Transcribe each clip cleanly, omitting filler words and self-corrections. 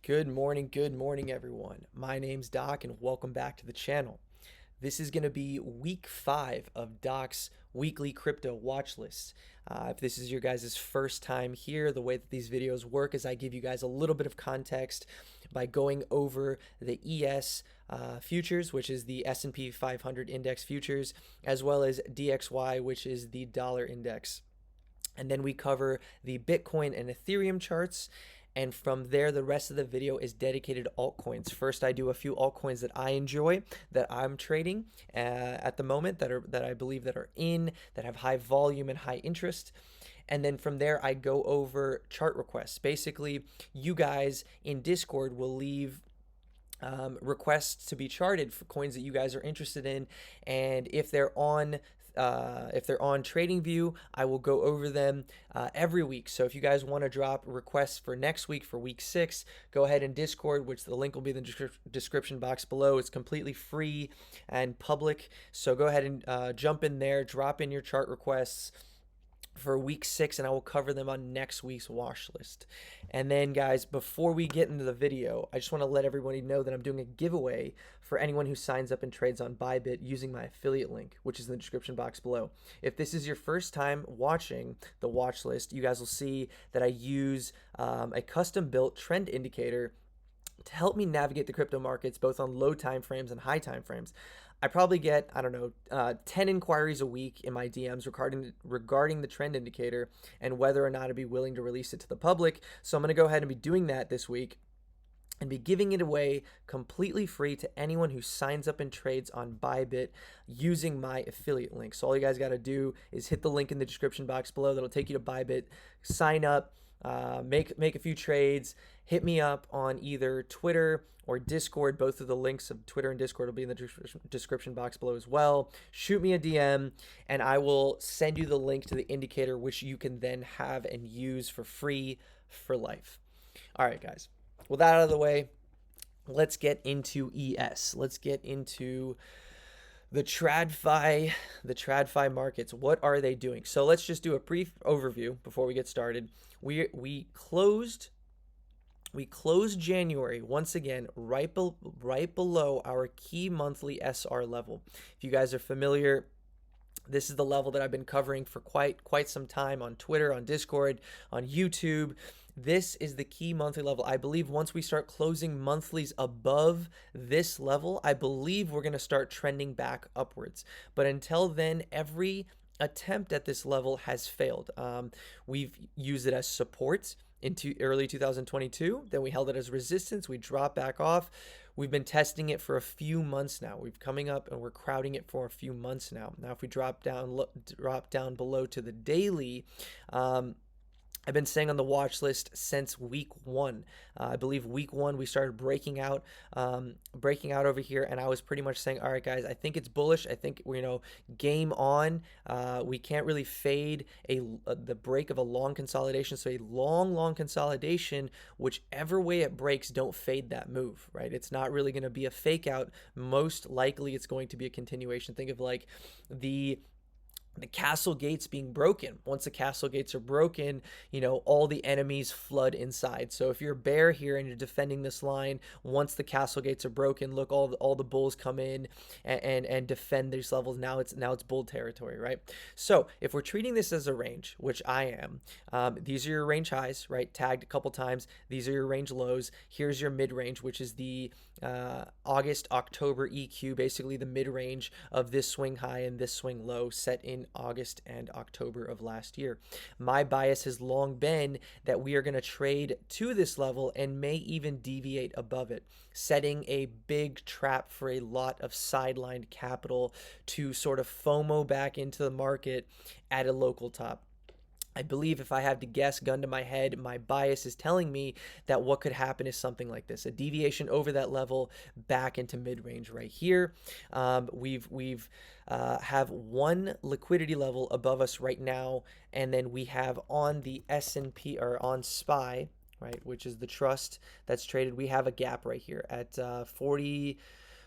Good morning, everyone. My name's Doc, and welcome back to the channel. This is going to be week 5 of Doc's weekly crypto watch list. If this is your guys' first time here, the way that these videos work is I give you guys a little bit of context by going over the ES futures, which is the S&P 500 index futures, as well as DXY, which is the dollar index. And then we cover the Bitcoin and Ethereum charts. And from there, the rest of the video is dedicated to altcoins. First, I do a few altcoins that I enjoy, that I'm trading at the moment, that I believe that have high volume and high interest. And then from there, I go over chart requests. Basically, you guys in Discord will leave requests to be charted for coins that you guys are interested in, and if they're on TradingView, I will go over them every week. So if you guys want to drop requests for next week, for week 6, go ahead in Discord, which the link will be in the description box below. It's completely free and public, so go ahead and jump in there, drop in your chart requests for week 6, and I will cover them on next week's watch list. And then, guys, before we get into the video, I just want to let everybody know that I'm doing a giveaway for anyone who signs up and trades on Bybit using my affiliate link, which is in the description box below. If this is your first time watching the watch list, you guys will see that I use a custom-built trend indicator to help me navigate the crypto markets both on low time frames and high time frames. I probably get, 10 inquiries a week in my DMs regarding the trend indicator and whether or not I'd be willing to release it to the public. So I'm going to go ahead and be doing that this week and be giving it away completely free to anyone who signs up and trades on Bybit using my affiliate link. So all you guys got to do is hit the link in the description box below. That'll take you to Bybit, sign up, make a few trades, hit me up on either Twitter or Discord. Both of the links of Twitter and Discord will be in the description box below as well. Shoot me a DM, and I will send you the link to the indicator, which you can then have and use for free for life. All right, guys. With that out of the way, let's get into ES. Let's get into the TradFi markets. What are they doing? So let's just do a brief overview before we get started. We closed January once again right below our key monthly SR level. If you guys are familiar, this is the level that I've been covering for quite some time on Twitter, on Discord, on YouTube. This is the key monthly level. I believe once we start closing monthlies above this level, I believe we're going to start trending back upwards. But until then, every attempt at this level has failed. We've used it as support into early 2022. Then we held it as resistance. We dropped back off. We've been testing it for a few months now. We've coming up and we're crowding it for a few months now. Now, if we drop down below to the daily, I've been saying on the watch list since week 1. I believe week 1 we started breaking out over here, and I was pretty much saying, all right, guys, I think it's bullish. I think game on. We can't really fade the break of a long consolidation. So a long consolidation, whichever way it breaks, don't fade that move, right? It's not really going to be a fake out. Most likely, it's going to be a continuation. Think of like the castle gates being broken. Once the castle gates are broken, all the enemies flood inside. So if you're a bear here and you're defending this line, once the castle gates are broken, look, all the bulls come in and defend these levels. Now it's bull territory, right? So if we're treating this as a range, which I am, these are your range highs, right? Tagged a couple times. These are your range lows. Here's your mid range, which is the August-October EQ, basically the mid range of this swing high and this swing low set in August and October of last year. My bias has long been that we are going to trade to this level and may even deviate above it, setting a big trap for a lot of sidelined capital to sort of FOMO back into the market at a local top. I believe, if I have to guess, gun to my head, my bias is telling me that what could happen is something like this: a deviation over that level back into mid-range right here. We've have one liquidity level above us right now, and then we have on the S&P, or on SPY, right, which is the trust that's traded, we have a gap right here at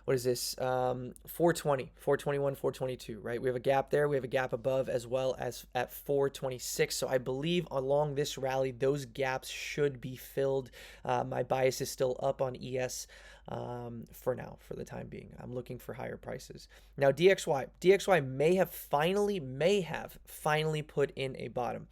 what is this? 420, 421, 422, right? We have a gap there. We have a gap above as well as at 426. So I believe along this rally, those gaps should be filled. My bias is still up on ES for now, for the time being. I'm looking for higher prices. Now DXY may have finally put in a bottom.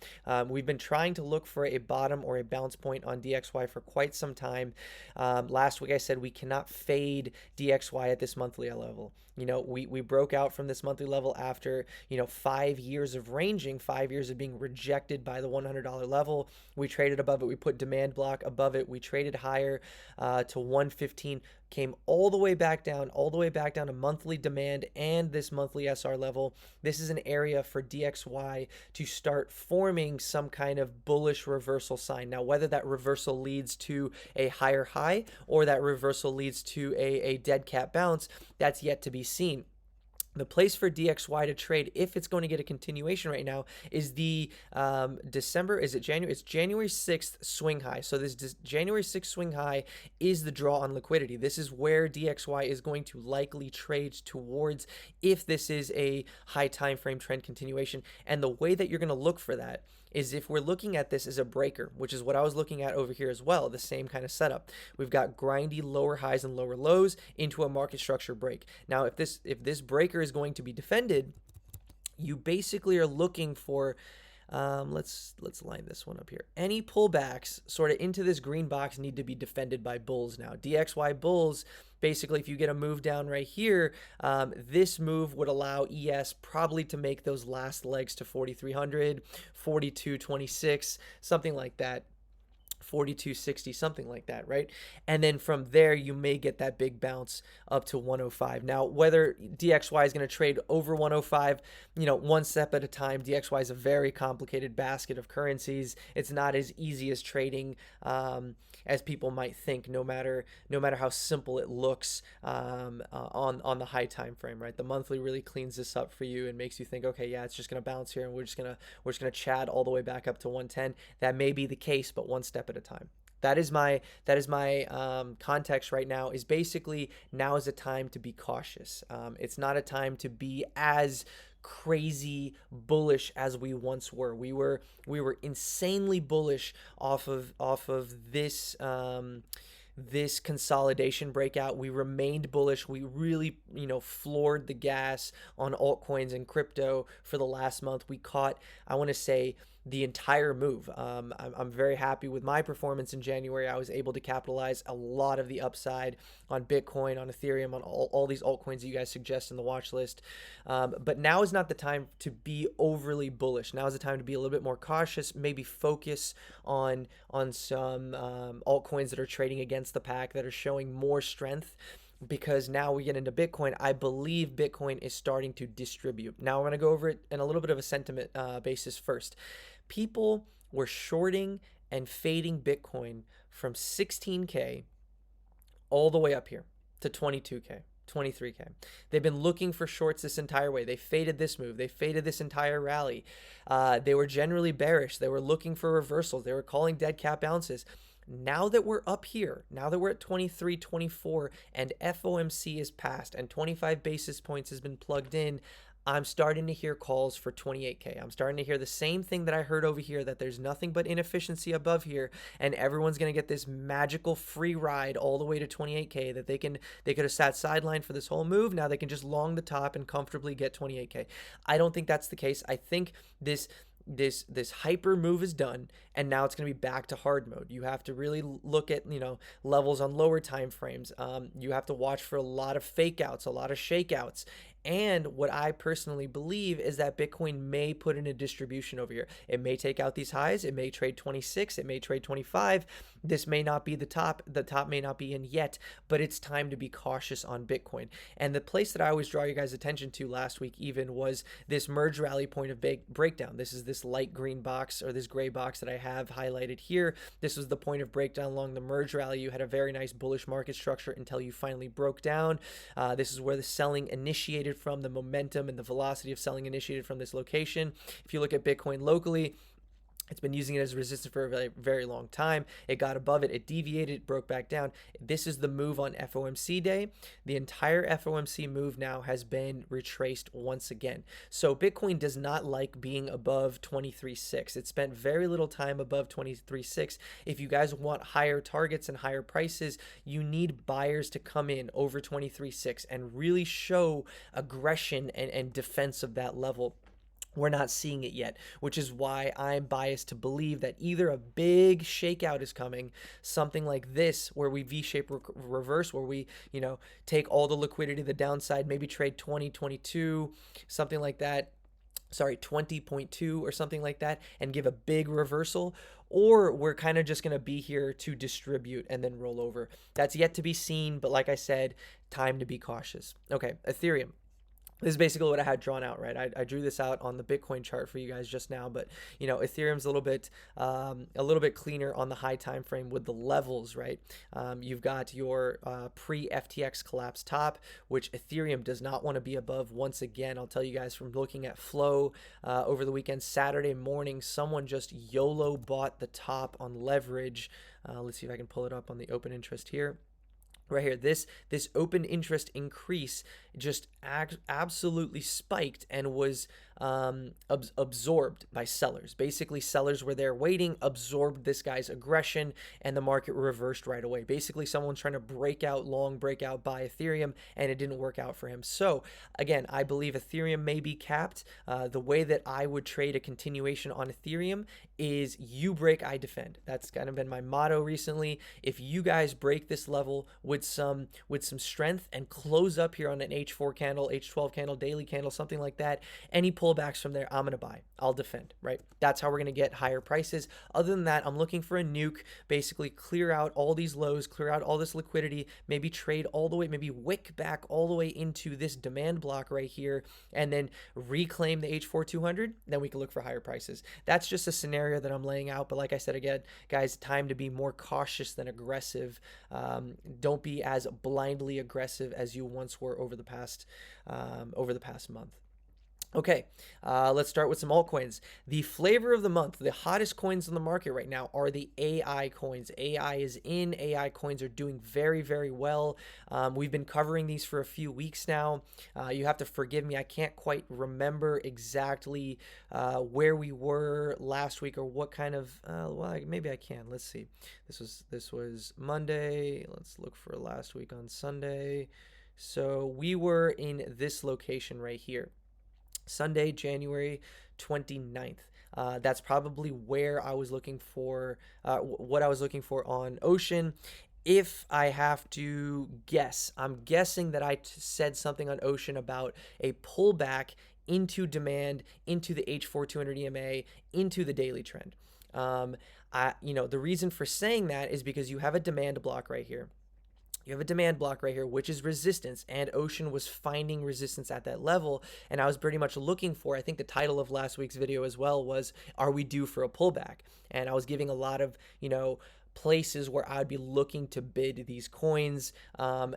We've been trying to look for a bottom or a bounce point on DXY for quite some time. Last week I said we cannot fade DXY at this monthly level. You know, we broke out from this monthly level after, you know, 5 years of ranging, 5 years of being rejected by the $100 level. We traded above it. We put demand block above it. We traded higher to 115, came all the way back down to monthly demand and this monthly SR level. This is an area for DXY to start forming some kind of bullish reversal sign. Now, whether that reversal leads to a higher high or that reversal leads to a dead cat bounce, that's yet to be seen. The place for DXY to trade, if it's going to get a continuation right now, is the January? It's January 6th swing high. So this January 6th swing high is the draw on liquidity. This is where DXY is going to likely trade towards if this is a high time frame trend continuation. And the way that you're going to look for that is if we're looking at this as a breaker, which is what I was looking at over here as well, the same kind of setup. We've got grindy lower highs and lower lows into a market structure break. Now, if this breaker is going to be defended, you basically are looking for let's line this one up here. Any pullbacks sort of into this green box need to be defended by bulls now. DXY bulls, basically, if you get a move down right here, this move would allow ES probably to make those last legs to 4,300, 42.26, something like that. 42.60, something like that, right? And then from there, you may get that big bounce up to 105. Now, whether DXY is going to trade over 105, you know, one step at a time. DXY is a very complicated basket of currencies. It's not as easy as trading as people might think, no matter how simple it looks on the high time frame, right? The monthly really cleans this up for you and makes you think, okay, yeah, it's just going to bounce here, and we're just gonna chat all the way back up to 110. That may be the case, but one step at a time. That is my context right now. Is basically now is a time to be cautious. It's not a time to be as crazy bullish as we once were. We were insanely bullish off of this this consolidation breakout. We remained bullish. We really, you know, floored the gas on altcoins and crypto for the last month. We caught, I want to say, the entire move. I'm very happy with my performance in January. I was able to capitalize a lot of the upside on Bitcoin, on Ethereum, on all these altcoins that you guys suggest in the watch list. But now is not the time to be overly bullish. Now is the time to be a little bit more cautious, maybe focus on some altcoins that are trading against the pack, that are showing more strength. Because now we get into Bitcoin, I believe Bitcoin is starting to distribute. Now I'm going to go over it in a little bit of a sentiment basis first. People were shorting and fading Bitcoin from 16K all the way up here to 22K, 23K. They've been looking for shorts this entire way. They faded this move. They faded this entire rally. They were generally bearish. They were looking for reversals. They were calling dead cat bounces. Now that we're up here, now that we're at 23, 24, and FOMC is passed and 25 basis points has been plugged in, I'm starting to hear calls for 28K. I'm starting to hear the same thing that I heard over here, that there's nothing but inefficiency above here, and everyone's going to get this magical free ride all the way to 28K, that they could have sat sidelined for this whole move. Now they can just long the top and comfortably get 28K. I don't think that's the case. I think this hyper move is done, and now it's going to be back to hard mode. You have to really look at, you know, levels on lower time frames. You have to watch for a lot of fake outs, a lot of shakeouts. And what I personally believe is that Bitcoin may put in a distribution over here. It may take out these highs. It may trade 26. It may trade 25. This may not be the top. The top may not be in yet, but it's time to be cautious on Bitcoin. And the place that I always draw you guys' attention to last week even was this merge rally point of breakdown. This is this light green box, or this gray box that I have highlighted here. This was the point of breakdown along the merge rally. You had a very nice bullish market structure until you finally broke down. This is where the selling initiated from, the momentum and the velocity of selling initiated from this location. If you look at Bitcoin locally, It's been using it as resistance for a very, very long time. It got above it, it deviated, it broke back down. This is the move on FOMC day. The entire FOMC move now has been retraced once again. So Bitcoin does not like being above 23.6. It spent very little time above 23.6. If you guys want higher targets and higher prices, you need buyers to come in over 23.6 and really show aggression and defense of that level. We're not seeing it yet, which is why I'm biased to believe that either a big shakeout is coming, something like this, where we V-shape reverse, where we, take all the liquidity to the downside, maybe trade 2022, something like that. Sorry, 20.2 or something like that, and give a big reversal, or we're kind of just going to be here to distribute and then roll over. That's yet to be seen, but like I said, time to be cautious. Okay, Ethereum. This is basically what I had drawn out, right? I drew this out on the Bitcoin chart for you guys just now, but Ethereum's a little bit cleaner on the high time frame with the levels, right? You've got your pre-FTX collapse top, which Ethereum does not want to be above. Once again, I'll tell you guys from looking at flow over the weekend, Saturday morning, someone just YOLO bought the top on leverage. Let's see if I can pull it up on the open interest here. Right here, this open interest increase just absolutely spiked and was absorbed by sellers. Basically, sellers were there waiting, absorbed this guy's aggression, and the market reversed right away. Basically, someone's trying to break out buy Ethereum, and it didn't work out for him. So again, I believe Ethereum may be capped. The way that I would trade a continuation on Ethereum is you break, I defend. That's kind of been my motto recently. If you guys break this level with some strength and close up here on an H4 candle, H12 candle, daily candle, something like that, any pullbacks from there, I'm going to buy. I'll defend, right? That's how we're going to get higher prices. Other than that, I'm looking for a nuke, basically clear out all these lows, clear out all this liquidity, maybe trade all the way, maybe wick back all the way into this demand block right here, and then reclaim the H4 200, then we can look for higher prices. That's just a scenario that I'm laying out. But like I said, again, guys, time to be more cautious than aggressive. Don't be as blindly aggressive as you once were over the past month. Okay, let's start with some altcoins. The flavor of the month, the hottest coins on the market right now are the AI coins. AI is in. AI coins are doing very, very well. We've been covering these for a few weeks now. You have to forgive me. I can't quite remember exactly where we were last week or what kind of, well, maybe I can. Let's see. This was Monday. Let's look for last week on Sunday. So we were in this location right here. Sunday, January 29th. That's probably where I was looking for, what I was looking for on Ocean. If I have to guess, I'm guessing that I said something on Ocean about a pullback into demand, into the H4 200 EMA, into the daily trend. The reason for saying that is because you have a demand block right here. You have a demand block right here, which is resistance, and Ocean was finding resistance at that level, and I was pretty much looking for, I think the title of last week's video as well was, are we due for a pullback? And I was giving a lot of, places where I'd be looking to bid these coins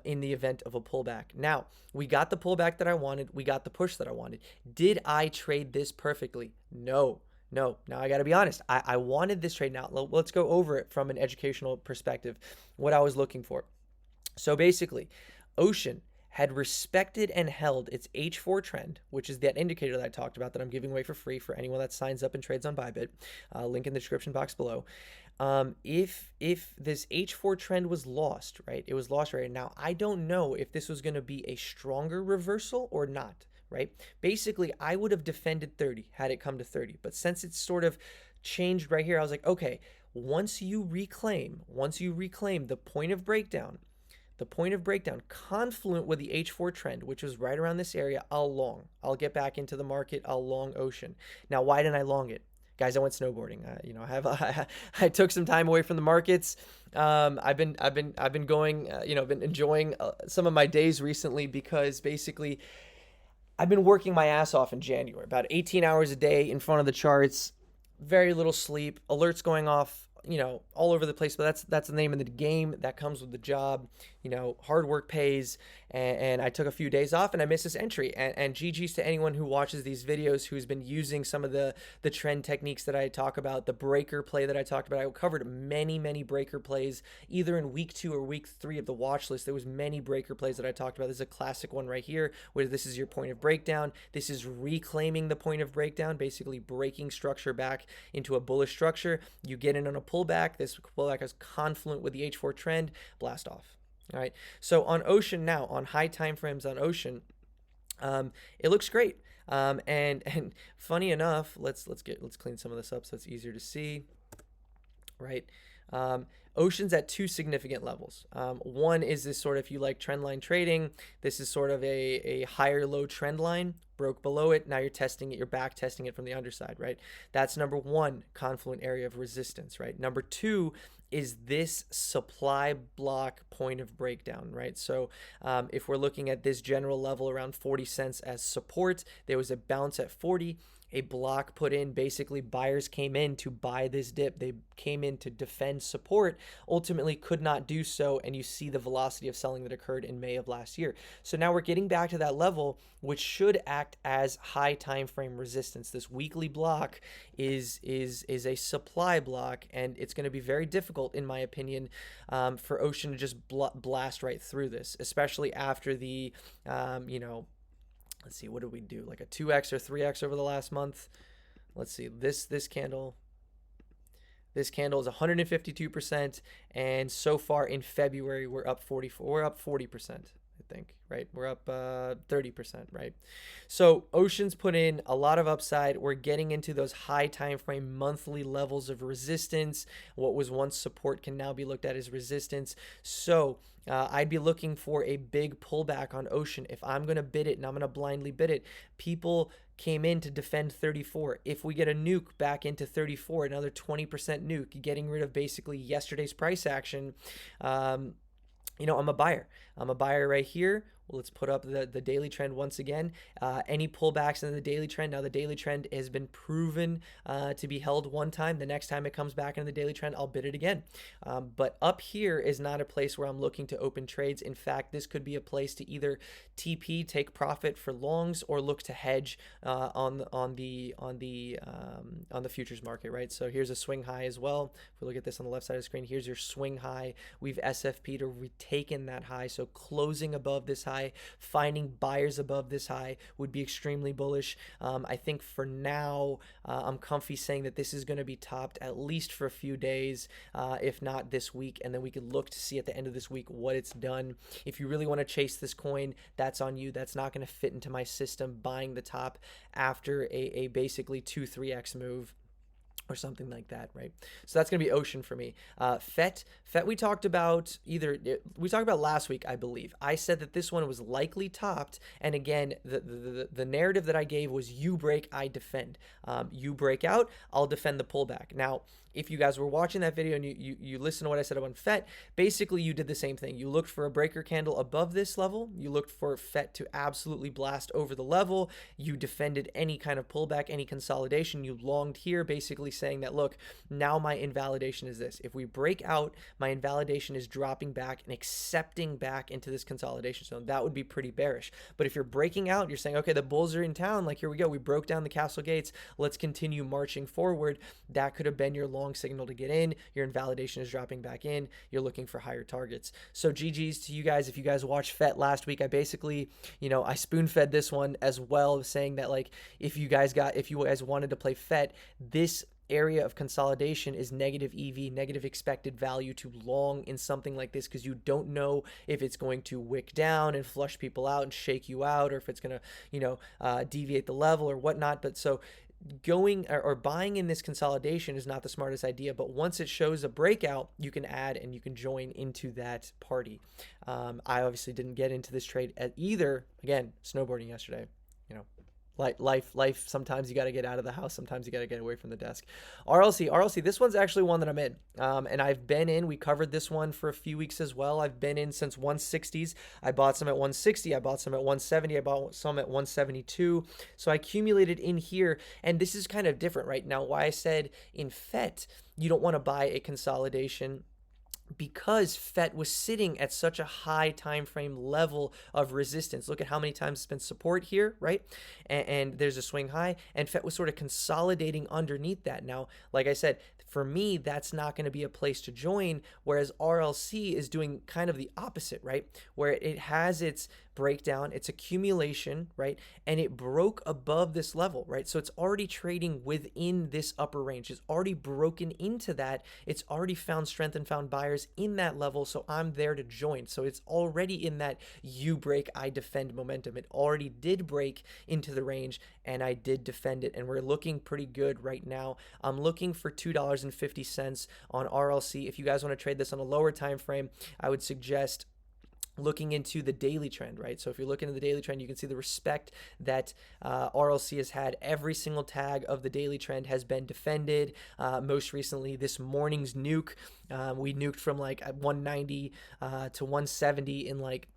in the event of a pullback. Now, we got the pullback that I wanted. We got the push that I wanted. Did I trade this perfectly? No. Now I got to be honest. I wanted this trade. Now, let's go over it from an educational perspective, what I was looking for. So basically, Ocean had respected and held its H4 trend, which is that indicator that I talked about that I'm giving away for free for anyone that signs up and trades on Bybit. Link in the description box below. If this H4 trend was lost, right? It was lost right now. I don't know if this was going to be a stronger reversal or not, right? Basically, I would have defended 30 had it come to 30. But since it's sort of changed right here, I was like, okay, once you reclaim the point of breakdown, confluent with the H4 trend, which was right around this area, I'll get back into the market. I'll long Ocean. Now, why didn't I long it? Guys, I went snowboarding. I took some time away from the markets. I've been going, been enjoying some of my days recently because basically I've been working my ass off in January, about 18 hours a day in front of the charts, very little sleep, alerts going off, you know, all over the place, but that's the name of the game. That comes with the job. You know, hard work pays. And I took a few days off and I missed this entry. And GG's to anyone who watches these videos who's been using some of the trend techniques that I talk about, the breaker play that I talked about. I covered many breaker plays either in week 2 or week 3 of the watch list. There was many breaker plays that I talked about. This is a classic one right here, where this is your point of breakdown. This is reclaiming the point of breakdown, basically breaking structure back into a bullish structure. You get in on a pullback. This pullback is confluent with the H4 trend. Blast off. All right. So on Ocean now, on high time frames on Ocean, it looks great. And funny enough, let's clean some of this up so it's easier to see. Right. Ocean's at 2 significant levels. One is this sort of, if you like trend line trading, this is sort of a higher low trend line, broke below it. Now you're testing it, you're back testing it from the underside, right? That's number 1 confluent area of resistance, right? Number 2 is this supply block point of breakdown, right? So if we're looking at this general level around 40 cents as support, there was a bounce at 40, a block put in. Basically, buyers came in to buy this dip. They came in to defend support, ultimately could not do so, and you see the velocity of selling that occurred in May of last year. So now we're getting back to that level, which should act as high time frame resistance. This weekly block is a supply block, and it's going to be very difficult, in my opinion, for Ocean to just blast right through this, especially after the, you know, let's see, what did we do? Like a 2x or 3x over the last month. Let's see, this candle. This candle is 152%, and so far in February we're up 44. We're up 40%, I think, right? We're up 30%, right? So Ocean's put in a lot of upside. We're getting into those high time frame monthly levels of resistance. What was once support can now be looked at as resistance. So I'd be looking for a big pullback on Ocean. If I'm going to bid it and I'm going to blindly bid it, people came in to defend 34. If we get a nuke back into 34, another 20% nuke, getting rid of basically yesterday's price action, you know, I'm a buyer. I'm a buyer right here. Well, let's put up the daily trend once again. Any pullbacks in the daily trend. Now, the daily trend has been proven to be held one time. The next time it comes back into the daily trend, I'll bid it again. But up here is not a place where I'm looking to open trades. In fact, this could be a place to either TP, take profit for longs, or look to hedge on the futures market, right? So here's a swing high as well. If we look at this on the left side of the screen, here's your swing high. We've SFP'd or retaken that high. So closing above this high, finding buyers above this high would be extremely bullish. I think for now, I'm comfy saying that this is going to be topped at least for a few days, if not this week, and then we could look to see at the end of this week what it's done. If you really want to chase this coin, that's on you. That's not going to fit into my system, buying the top after a basically 2-3x move or something like that, right? So that's going to be Ocean for me. FET we talked about last week, I believe. I said that this one was likely topped, and again, the narrative that I gave was you break, I defend. You break out, I'll defend the pullback. Now, if you guys were watching that video and you listen to what I said about FET, basically you did the same thing. You looked for a breaker candle above this level. You looked for FET to absolutely blast over the level. You defended any kind of pullback, any consolidation. You longed here, basically saying that, look, now my invalidation is this. If we break out, my invalidation is dropping back and accepting back into this consolidation zone. That would be pretty bearish. But if you're breaking out, you're saying, okay, the bulls are in town. Like, here we go. We broke down the castle gates. Let's continue marching forward. That could have been your long signal to get in. Your invalidation is dropping back in. You're looking for higher targets. So GG's to you guys. If you guys watched FET last week, I basically, I spoon fed this one as well, saying that, like, if you guys wanted to play FET, this area of consolidation is negative EV, negative expected value to long in something like this, because you don't know if it's going to wick down and flush people out and shake you out, or if it's going to, deviate the level or whatnot. But so going or buying in this consolidation is not the smartest idea, but once it shows a breakout, you can add and you can join into that party. I obviously didn't get into this trade at either. Again, snowboarding yesterday, Life. Sometimes you got to get out of the house. Sometimes you got to get away from the desk. RLC. This one's actually one that I'm in, and I've been in. We covered this one for a few weeks as well. I've been in since 160s. I bought some at 160. I bought some at 170. I bought some at 172. So I accumulated in here, and this is kind of different right now. Why I said in FET you don't want to buy a consolidation, because FET was sitting at such a high time frame level of resistance. Look at how many times it's been support here, right? And there's a swing high, and FET was sort of consolidating underneath that. Now, like I said, for me, that's not going to be a place to join, whereas RLC is doing kind of the opposite, right? Where it has its breakdown, its accumulation, right? And it broke above this level, right? So it's already trading within this upper range. It's already broken into that. It's already found strength and found buyers in that level. So I'm there to join. So it's already in that you break, I defend momentum. It already did break into the range, and I did defend it. And we're looking pretty good right now. I'm looking for $2.50 on RLC. If you guys want to trade this on a lower time frame, I would suggest looking into the daily trend, right? So if you're looking at the daily trend, you can see the respect that RLC has had. Every single tag of the daily trend has been defended. Most recently, this morning's nuke, we nuked from like 190 to 170 in like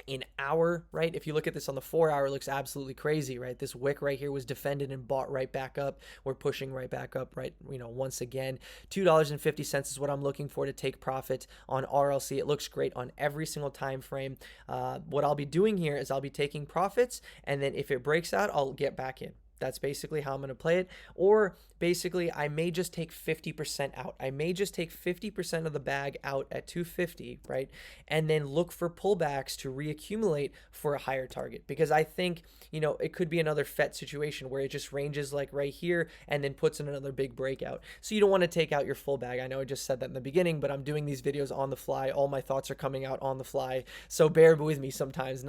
an hour, right? If you look at this on the 4 hour, it looks absolutely crazy, right? This wick right here was defended and bought right back up. We're pushing right back up, right? Once again, $2.50 is what I'm looking for to take profit on RLC. It looks great on every single time frame. What I'll be doing here is I'll be taking profits, and then if it breaks out, I'll get back in. That's basically how I'm going to play it. Or basically, I may just take 50% out. I may just take 50% of the bag out at 250, right? And then look for pullbacks to reaccumulate for a higher target. Because I think, it could be another FET situation where it just ranges like right here and then puts in another big breakout. So you don't want to take out your full bag. I know I just said that in the beginning, but I'm doing these videos on the fly. All my thoughts are coming out on the fly. So bear with me sometimes.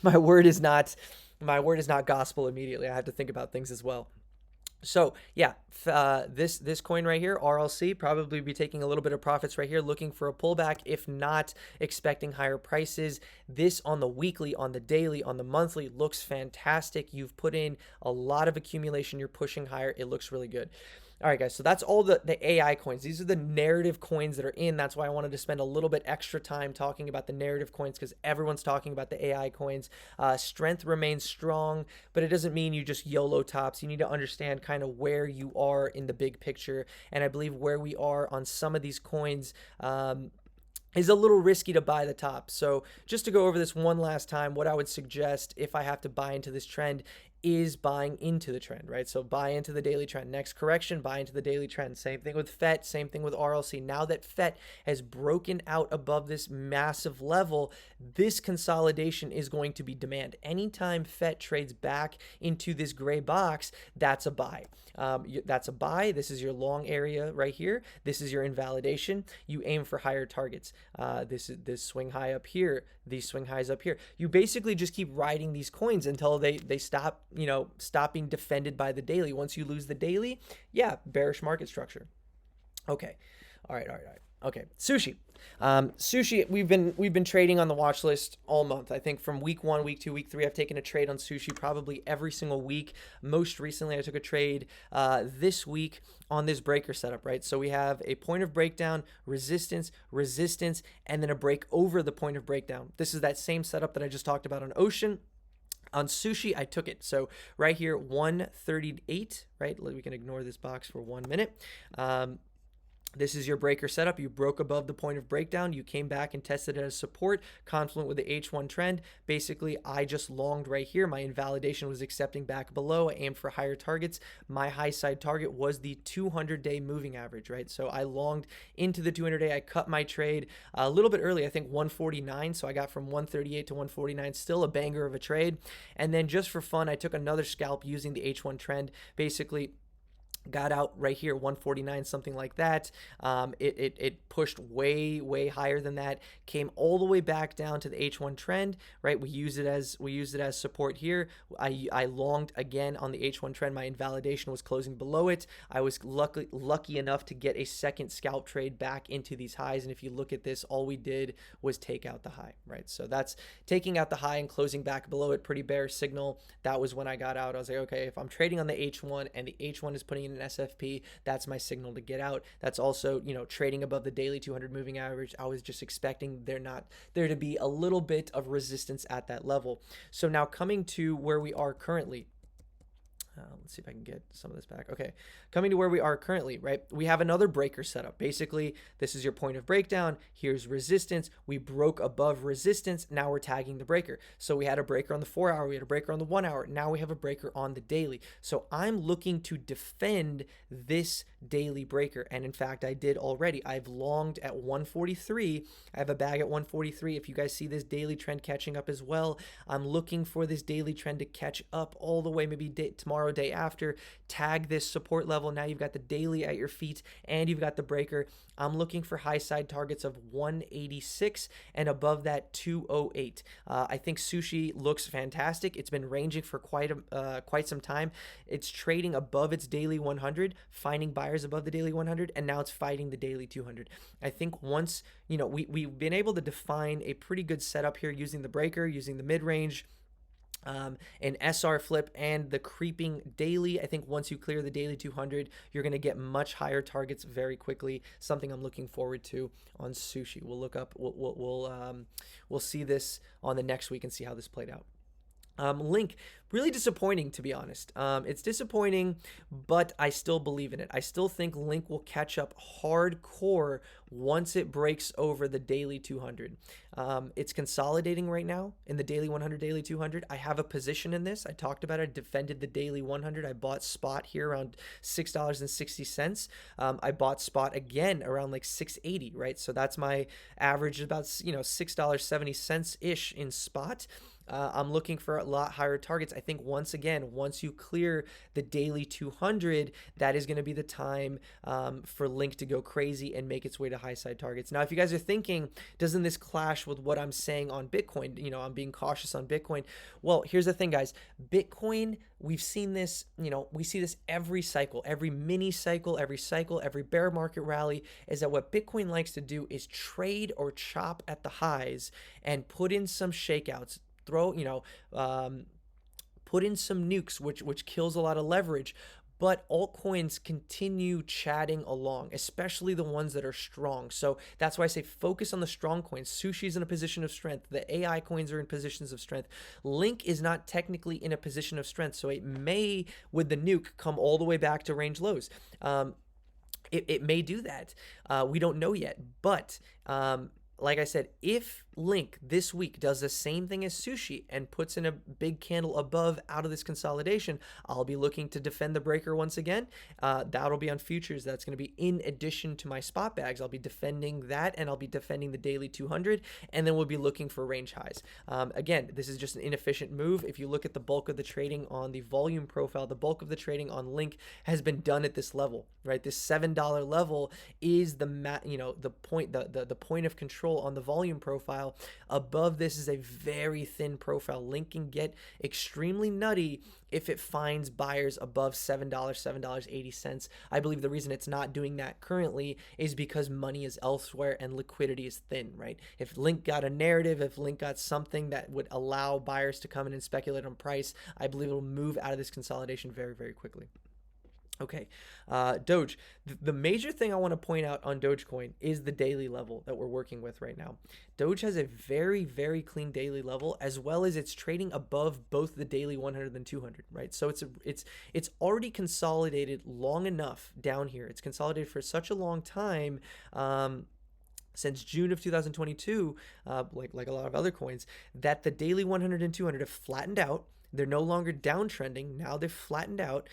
My word is not gospel immediately. I have to think about things as well. So yeah, this coin right here, RLC, probably be taking a little bit of profits right here, looking for a pullback, if not expecting higher prices. This on the weekly, on the daily, on the monthly looks fantastic. You've put in a lot of accumulation. You're pushing higher. It looks really good. All right, guys, so that's all the AI coins. These are the narrative coins that are in. That's why I wanted to spend a little bit extra time talking about the narrative coins, because everyone's talking about the AI coins. Strength remains strong, but it doesn't mean you just YOLO tops. You need to understand kind of where you are in the big picture. And I believe where we are on some of these coins is a little risky to buy the top. So just to go over this one last time, what I would suggest if I have to buy into this trend is buying into the trend, right? So buy into the daily trend. Next correction, buy into the daily trend. Same thing with FET, same thing with RLC. Now that FET has broken out above this massive level, this consolidation is going to be demand. Anytime FET trades back into this gray box, that's a buy. That's a buy. This is your long area right here. This is your invalidation. You aim for higher targets. This swing high up here, these swing highs up here. You basically just keep riding these coins until they stop being defended by the daily. Once you lose the daily, yeah, bearish market structure. Okay. All right. Okay. Sushi. Sushi, we've been trading on the watch list all month. I think from week 1, week 2, week 3, I've taken a trade on Sushi probably every single week. Most recently, I took a trade this week on this breaker setup, right? So we have a point of breakdown, resistance, and then a break over the point of breakdown. This is that same setup that I just talked about on Ocean. On Sushi, I took it. So right here, 138, right? We can ignore this box for 1 minute. This is your breaker setup. You broke above the point of breakdown. You came back and tested it as support, confluent with the H1 trend. Basically, I just longed right here. My invalidation was accepting back below. I aimed for higher targets. My high side target was the 200-day moving average, right? So I longed into the 200-day. I cut my trade a little bit early, I think 149. So I got from 138 to 149, still a banger of a trade. And then just for fun, I took another scalp using the H1 trend. Basically, got out right here 149, something like that. It pushed way higher than that, came all the way back down to the H1 trend, right? We used it as support here. I longed again on the H1 trend. My invalidation was closing below it. I was lucky enough to get a second scalp trade back into these highs, and if you look at this, all we did was take out the high, right? So that's taking out the high and closing back below it. Pretty bearish signal. That was when I got out. I was like, okay, if I'm trading on the H1 and the H1 is putting in an SFP, that's my signal to get out. That's also, trading above the daily 200 moving average. I was just expecting there to be a little bit of resistance at that level. So now coming to where we are currently. Let's see if I can get some of this back. Okay, coming to where we are currently, right? We have another breaker set up. Basically, this is your point of breakdown. Here's resistance. We broke above resistance. Now we're tagging the breaker. So we had a breaker on the 4 hour. We had a breaker on the 1 hour. Now we have a breaker on the daily. So I'm looking to defend this daily breaker. And in fact, I did already. I've longed at 143. I have a bag at 143. If you guys see this daily trend catching up as well, I'm looking for this daily trend to catch up all the way, maybe tomorrow, day after, tag this support level. Now you've got the daily at your feet and you've got the breaker. I'm looking for high side targets of 186 and above that 208. I think Sushi looks fantastic. It's been ranging for quite some time. It's trading above its daily 100, finding buyers above the daily 100, and now it's fighting the daily 200. I think once, we've been able to define a pretty good setup here using the breaker, using the mid-range, an SR flip and the creeping daily. I think once you clear the daily 200, you're going to get much higher targets very quickly. Something I'm looking forward to on Sushi. We'll see this on the next week and see how this played out. Link, really disappointing, to be honest. It's disappointing, but I still believe in it. I still think Link will catch up hardcore once it breaks over the daily 200. It's consolidating right now in the daily 100, daily 200. I have a position in this. I talked about it. I defended the daily 100. I bought spot here around $6.60. I bought spot again around like $6.80, right? So that's my average, about $6.70 ish in spot. I'm looking for a lot higher targets. I think once you clear the daily 200, that is going to be the time for Link to go crazy and make its way to high side targets. Now, if you guys are thinking, doesn't this clash with what I'm saying on Bitcoin? I'm being cautious on Bitcoin. Well, here's the thing, guys. Bitcoin, we've seen this, we see this every cycle, every mini cycle, every bear market rally, is that what Bitcoin likes to do is trade or chop at the highs and put in some shakeouts. Put in some nukes, which kills a lot of leverage, but altcoins continue chatting along, especially the ones that are strong. So that's why I say focus on the strong coins. Sushi's in a position of strength. The AI coins are in positions of strength. Link is not technically in a position of strength, so it may, with the nuke, come all the way back to range lows. It may do that. We don't know yet, but like I said, if Link this week does the same thing as Sushi and puts in a big candle above out of this consolidation, I'll be looking to defend the breaker once again. That'll be on futures. That's going to be in addition to my spot bags. I'll be defending that, and I'll be defending the daily 200, and then we'll be looking for range highs. Again, this is just an inefficient move. If you look at the bulk of the trading on the volume profile, the bulk of the trading on Link has been done at this level, right? This $7 level is the point of control on the volume profile. Above this is a very thin profile. Link can get extremely nutty if it finds buyers above $7, $7.80. I believe the reason it's not doing that currently is because money is elsewhere and liquidity is thin, right? If Link got a narrative, if Link got something that would allow buyers to come in and speculate on price, I believe it'll move out of this consolidation very, very quickly. Okay, Doge. The major thing I want to point out on Dogecoin is the daily level that we're working with right now. Doge has a very, very clean daily level, as well as it's trading above both the daily 100 and 200, right? So it's already consolidated long enough down here. It's consolidated for such a long time. Since June of 2022, like a lot of other coins, that the daily 100 and 200 have flattened out. They're no longer downtrending. Now they've flattened out.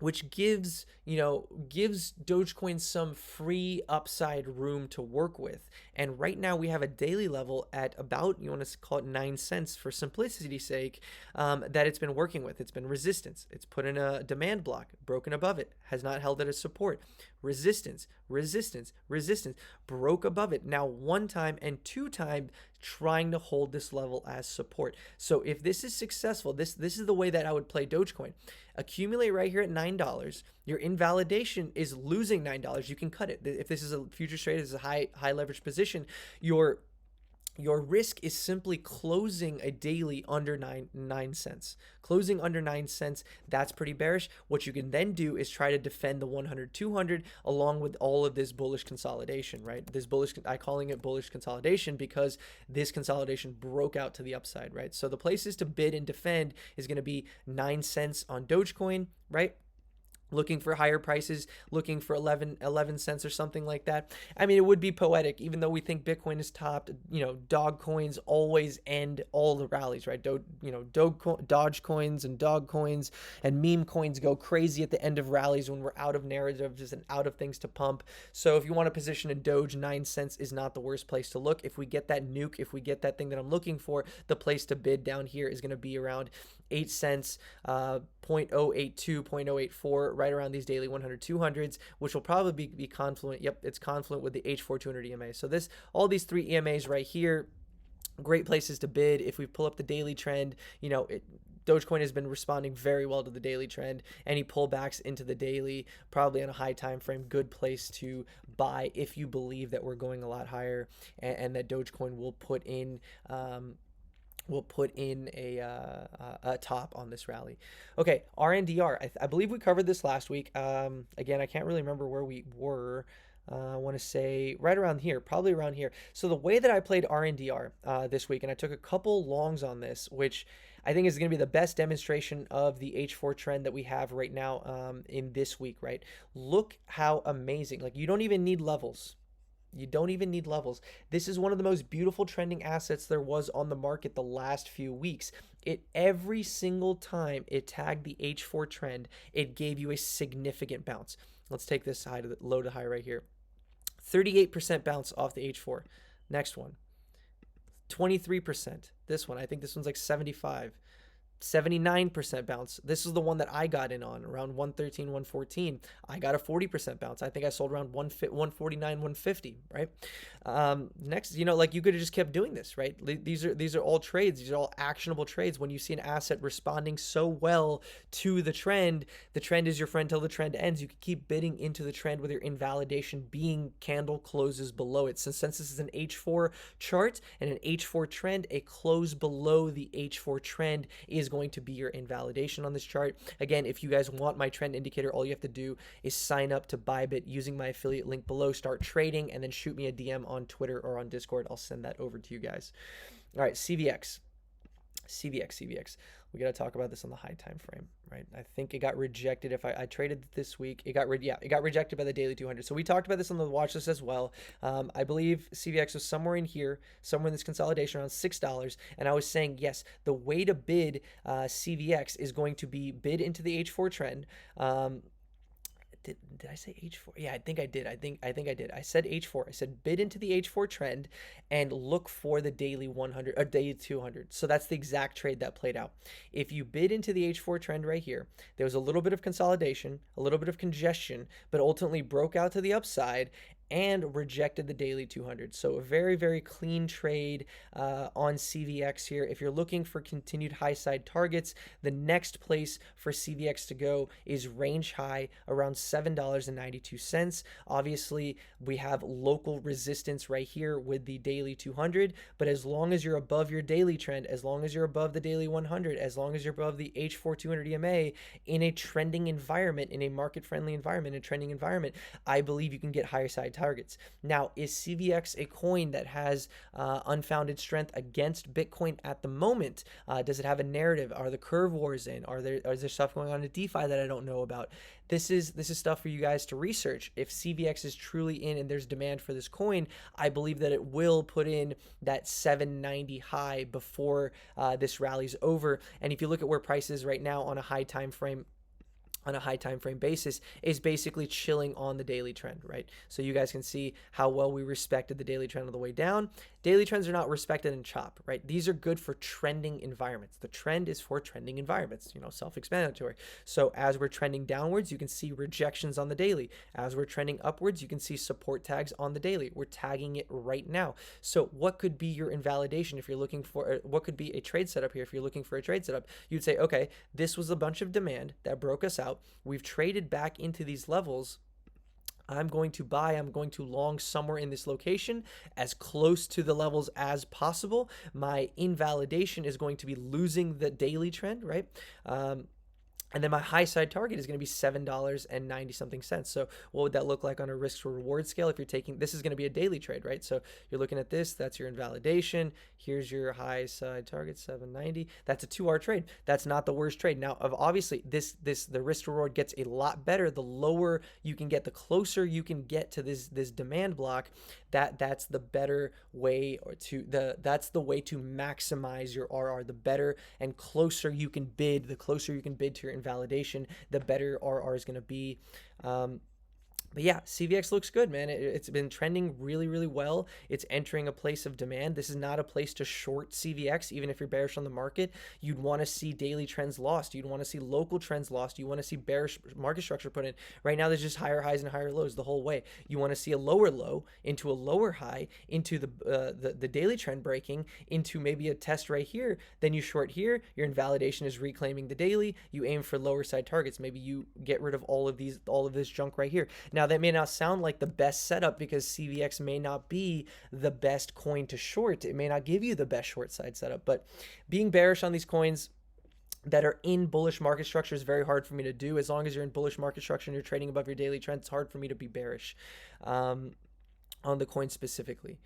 which gives Dogecoin some free upside room to work with. And right now we have a daily level at about, you want to call it 9 cents for simplicity's sake, that it's been working with. It's been resistance. It's put in a demand block, broken above it, has not held it as support. Resistance, resistance, resistance, broke above it. Now 1 time and 2 times trying to hold this level as support. So if this is successful, this is the way that I would play Dogecoin. Accumulate right here at $9. Your invalidation is losing $9. You can cut it. If this is a futures trade, this is a high leverage position, your risk is simply closing a daily under 9 cents. Closing under 9 cents, that's pretty bearish. What you can then do is try to defend the 100, 200 along with all of this bullish consolidation, right? This bullish, I'm calling it bullish consolidation because this consolidation broke out to the upside, right? So the places to bid and defend is going to be 9 cents on Dogecoin, right? Looking for higher prices, looking for 11 cents or something like that. I mean, it would be poetic, even though we think Bitcoin is topped. Dog coins always end all the rallies, right? Doge coins and dog coins and meme coins go crazy at the end of rallies when we're out of narratives and out of things to pump. So if you want to position in Doge, 9 cents is not the worst place to look. If we get that nuke, if we get that thing that I'm looking for, the place to bid down here is going to be around 8 cents, 0.082, 0.084, right around these daily 100, 200s, which will probably be confluent. Yep, it's confluent with the H4 200 EMA. So all these 3 EMAs right here, great places to bid. If we pull up the daily trend, Dogecoin has been responding very well to the daily trend. Any pullbacks into the daily, probably on a high time frame, good place to buy if you believe that we're going a lot higher and that Dogecoin will put in a top on this rally. Okay, RNDR. I believe we covered this last week. Again, I can't really remember where we were. I want to say right around here, probably around here. So the way that I played RNDR this week, and I took a couple longs on this, which I think is going to be the best demonstration of the H4 trend that we have right now in this week, right? Look how amazing. Like, you don't even need levels. You don't even need levels. This is one of the most beautiful trending assets there was on the market the last few weeks. Every single time it tagged the H4 trend, it gave you a significant bounce. Let's take this low to high right here. 38% bounce off the H4. Next one. 23%. This one, I think this one's like 75. 79% bounce. This is the one that I got in on around 113, 114. I got a 40% bounce. I think I sold around 149, 150, right? Next, like, you could have just kept doing this, right? These are all trades. These are all actionable trades. When you see an asset responding so well to the trend is your friend till the trend ends. You can keep bidding into the trend with your invalidation being candle closes below it. Since this is an H4 chart and an H4 trend, a close below the H4 trend is going to be your invalidation on this chart. Again, if you guys want my trend indicator, all you have to do is sign up to Bybit using my affiliate link below, start trading, and then shoot me a DM on Twitter or on Discord. I'll send that over to you guys. All right, CVX. We got to talk about this on the high time frame, right? I think it got rejected. If I traded this week, it got rejected by the daily 200. So we talked about this on the watch list as well. I believe CVX was somewhere in here, somewhere in this consolidation around $6. And I was saying, yes, the way to bid CVX is going to be bid into the H4 trend. Did I say H4? Yeah, I think I did. I think I did. I said H4. I said bid into the H4 trend and look for the daily 100 or daily 200. So that's the exact trade that played out. If you bid into the H4 trend right here, there was a little bit of consolidation, a little bit of congestion, but ultimately broke out to the upside and rejected the daily 200. So a very, very clean trade on CVX here. If you're looking for continued high side targets, the next place for CVX to go is range high around $7.92. Obviously, we have local resistance right here with the daily 200, but as long as you're above your daily trend, as long as you're above the daily 100, as long as you're above the H4 200 EMA in a trending environment, in a market-friendly environment, a trending environment, I believe you can get higher side targets. Now, is CVX a coin that has unfounded strength against Bitcoin at the moment? Does it have a narrative? Are the curve wars in? Is there stuff going on in DeFi that I don't know about? This is stuff for you guys to research. If CVX is truly in and there's demand for this coin, I believe that it will put in that 790 high before this rally's over. And if you look at where price is right now on a high time frame, on a high time frame basis is basically chilling on the daily trend, right? So you guys can see how well we respected the daily trend on the way down. Daily trends are not respected in chop, right? These are good for trending environments. The trend is for trending environments, self-explanatory. So as we're trending downwards, you can see rejections on the daily. As we're trending upwards, you can see support tags on the daily. We're tagging it right now. So what could be your invalidation if you're looking for, what could be a trade setup here if you're looking for a trade setup? You'd say, okay, this was a bunch of demand that broke us out. We've traded back into these levels. I'm going to buy, I'm going to long somewhere in this location as close to the levels as possible. My invalidation is going to be losing the daily trend, right? And then my high side target is going to be $7.90 something cents. So what would that look like on a risk to reward scale? If you're taking, this is going to be a daily trade, right? So you're looking at this, that's your invalidation. Here's your high side target, 790. That's a 2R trade. That's not the worst trade. Now, obviously the risk to reward gets a lot better. The lower you can get, the closer you can get to this demand block, that's the better way, that's the way to maximize your RR. The better and closer you can bid, the closer you can bid to your invalidation, the better RR is going to be. But yeah, CVX looks good, man. It's been trending really, really well. It's entering a place of demand. This is not a place to short CVX, even if you're bearish on the market. You'd want to see daily trends lost. You'd want to see local trends lost. You want to see bearish market structure put in. Right now, there's just higher highs and higher lows the whole way. You want to see a lower low into a lower high, into the daily trend breaking, into maybe a test right here. Then you short here. Your invalidation is reclaiming the daily. You aim for lower side targets. Maybe you get rid of all of this junk right here. Now, that may not sound like the best setup because CVX may not be the best coin to short. It may not give you the best short side setup, but being bearish on these coins that are in bullish market structure is very hard for me to do. As long as you're in bullish market structure and you're trading above your daily trend, it's hard for me to be bearish on the coin specifically.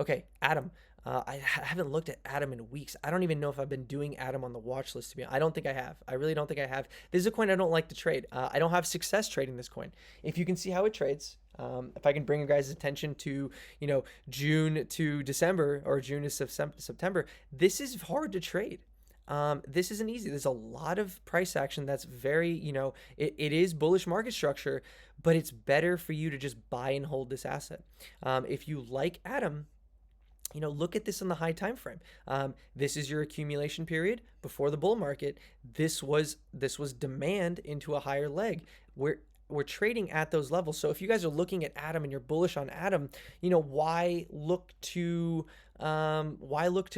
Okay, Atom. I haven't looked at Atom in weeks. I don't even know if I've been doing Atom on the watch list to be honest. I don't think I have. I really don't think I have. This is a coin I don't like to trade. I don't have success trading this coin. If you can see how it trades, if I can bring you guys' attention to, June to December or June to September, this is hard to trade. This isn't easy. There's a lot of price action that's very, it is bullish market structure, but it's better for you to just buy and hold this asset. If you like Atom, look at this in the high time frame. This is your accumulation period before the bull market. This was demand into a higher leg. We're trading at those levels. So if you guys are looking at Atom and you're bullish on Atom, why look to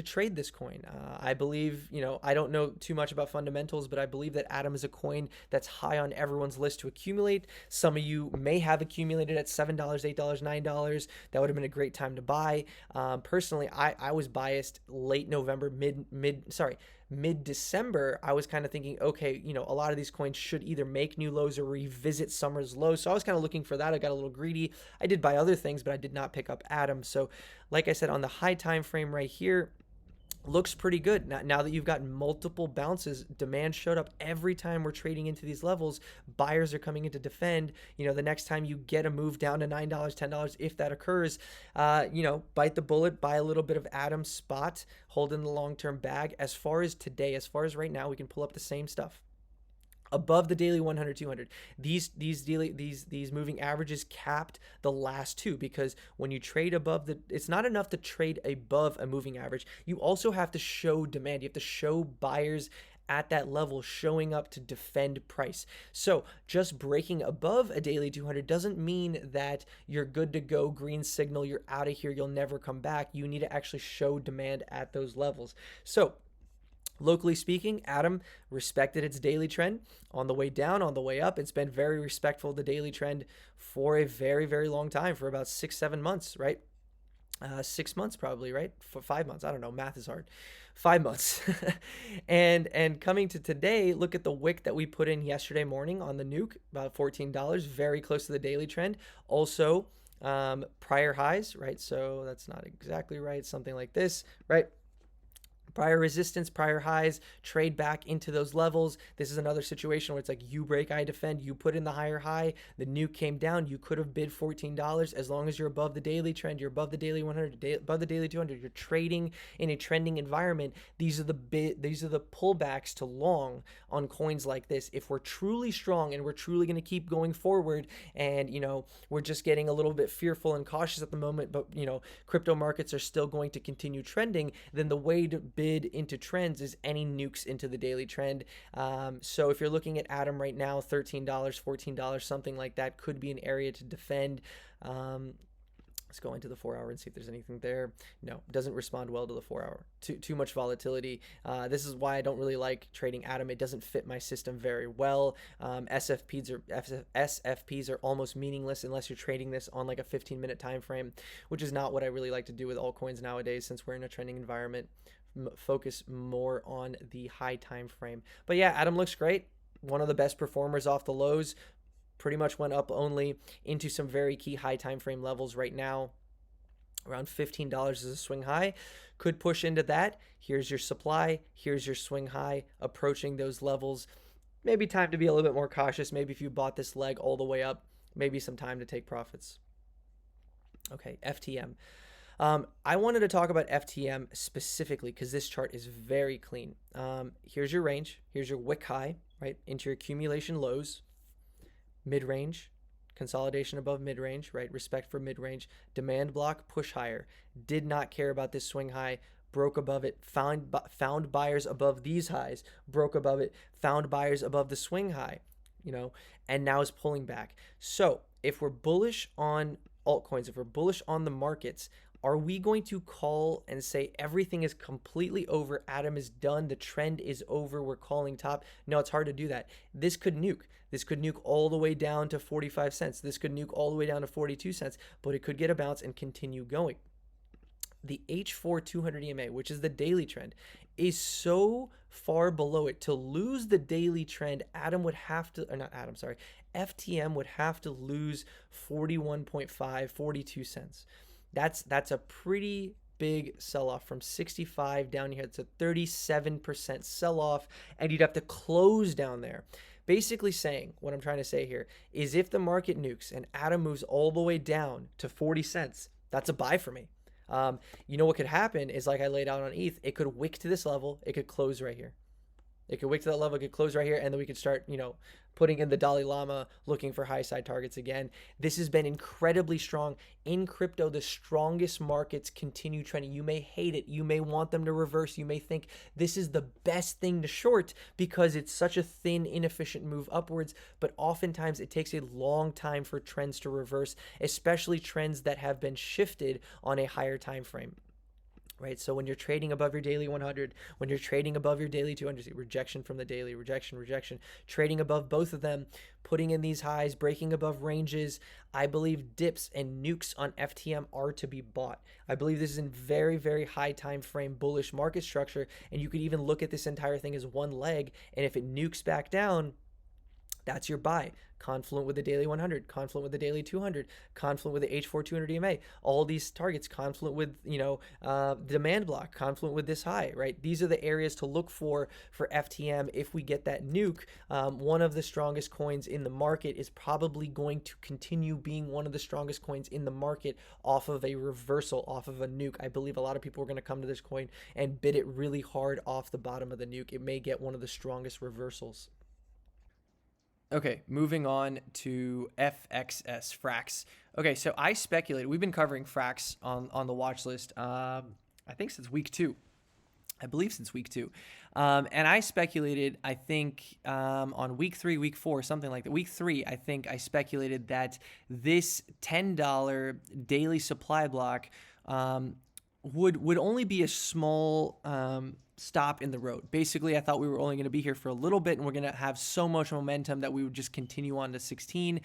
trade this coin? I believe, I don't know too much about fundamentals, but I believe that Atom is a coin that's high on everyone's list to accumulate. Some of you may have accumulated at $7, $8, $9. That would have been a great time to buy. Personally, I was biased late November, mid-December. I was kind of thinking, okay, a lot of these coins should either make new lows or revisit summer's lows. So I was kind of looking for that. I got a little greedy. I did buy other things, but I did not pick up Atom. So like I said, on the high time frame right here, looks pretty good. Now that you've got multiple bounces, demand showed up every time we're trading into these levels. Buyers are coming in to defend. The next time you get a move down to $9, $10, if that occurs, bite the bullet, buy a little bit of Atom spot, hold in the long-term bag. As far as today, as far as right now, we can pull up the same stuff. Above the daily 100, 200. These moving averages capped the last two, because when you trade above it's not enough to trade above a moving average. You also have to show demand. You have to show buyers at that level showing up to defend price. So just breaking above a daily 200 doesn't mean that you're good to go, green signal, you're out of here, you'll never come back. You need to actually show demand at those levels. So locally speaking, Atom respected its daily trend on the way down, on the way up. It's been very respectful of the daily trend for a very, very long time, for about 6-7 months, right? 6 months probably, right? For 5 months. I don't know. Math is hard. 5 months. and coming to today, look at the wick that we put in yesterday morning on the nuke, about $14, very close to the daily trend. Also, prior highs, right? So that's not exactly right. Something like this, right? Prior resistance, prior highs, trade back into those levels. This is another situation where it's like you break, I defend, you put in the higher high, the nuke came down, you could have bid $14. As long as you're above the daily trend, you're above the daily 100, above the daily 200, you're trading in a trending environment. These are the pullbacks to long on coins like this. If we're truly strong and we're truly going to keep going forward, and we're just getting a little bit fearful and cautious at the moment, but crypto markets are still going to continue trending, then the way to bid into trends is any nukes into the daily trend. So if you're looking at Atom right now, $13, $14, something like that could be an area to defend. Let's go into the 4 hour and see if there's anything there. No, it doesn't respond well to the 4 hour. Too much volatility. This is why I don't really like trading Atom. It doesn't fit my system very well. SFPs are almost meaningless unless you're trading this on like a 15-minute time frame, which is not what I really like to do with altcoins nowadays, since we're in a trending environment. Focus more on the high time frame. But yeah, Atom looks great. One of the best performers off the lows. Pretty much went up only into some very key high time frame levels right now. Around $15 is a swing high. Could push into that. Here's your supply. Here's your swing high. Approaching those levels. Maybe time to be a little bit more cautious. Maybe if you bought this leg all the way up, maybe some time to take profits. Okay, FTM. I wanted to talk about FTM specifically because this chart is very clean. Here's your range. Here's your wick high, right, into your accumulation lows. Mid-range, consolidation above mid-range, right? Respect for mid-range. Demand block, push higher. Did not care about this swing high. Broke above it. Found buyers above these highs. Broke above it. Found buyers above the swing high, and now is pulling back. So if we're bullish on altcoins, if we're bullish on the markets, are we going to call and say everything is completely over, Atom is done, the trend is over, we're calling top? No, it's hard to do that. This could nuke. This could nuke all the way down to 45 cents. This could nuke all the way down to 42 cents, but it could get a bounce and continue going. The H4 200 EMA, which is the daily trend, is so far below it. To lose the daily trend, FTM would have to lose 41.5, 42 cents. That's a pretty big sell-off from 65 down here. It's a 37% sell-off, and you'd have to close down there. Basically saying, what I'm trying to say here is if the market nukes and Atom moves all the way down to 40 cents, that's a buy for me. What could happen is, like I laid out on ETH, it could wick to this level, it could close right here. It could wick to that level, it could close right here, and then we could start, putting in the Dalai Lama, looking for high side targets again. This has been incredibly strong. In crypto, the strongest markets continue trending. You may hate it. You may want them to reverse. You may think this is the best thing to short because it's such a thin, inefficient move upwards, but oftentimes it takes a long time for trends to reverse, especially trends that have been shifted on a higher time frame. Right, so when you're trading above your daily 100, when you're trading above your daily 200, rejection from the daily, rejection, trading above both of them, putting in these highs, breaking above ranges, I believe dips and nukes on FTM are to be bought. I believe this is in very, very high time frame bullish market structure, and you could even look at this entire thing as one leg, and if it nukes back down, that's your buy. Confluent with the daily 100, confluent with the daily 200, confluent with the H4 200 EMA. All these targets, confluent with, demand block, confluent with this high, right? These are the areas to look for FTM. If we get that nuke, one of the strongest coins in the market is probably going to continue being one of the strongest coins in the market off of a reversal, off of a nuke. I believe a lot of people are going to come to this coin and bid it really hard off the bottom of the nuke. It may get one of the strongest reversals. Okay, moving on to FXS, Frax. Okay, so I speculated, we've been covering Frax on the watch list, I think since week 2. I believe since week 2. And I speculated, I think on week 3, week 4, something like that. Week 3, I think I speculated that this $10 daily supply block would only be a small stop in the road. Basically, I thought we were only going to be here for a little bit and we're going to have so much momentum that we would just continue on to 16.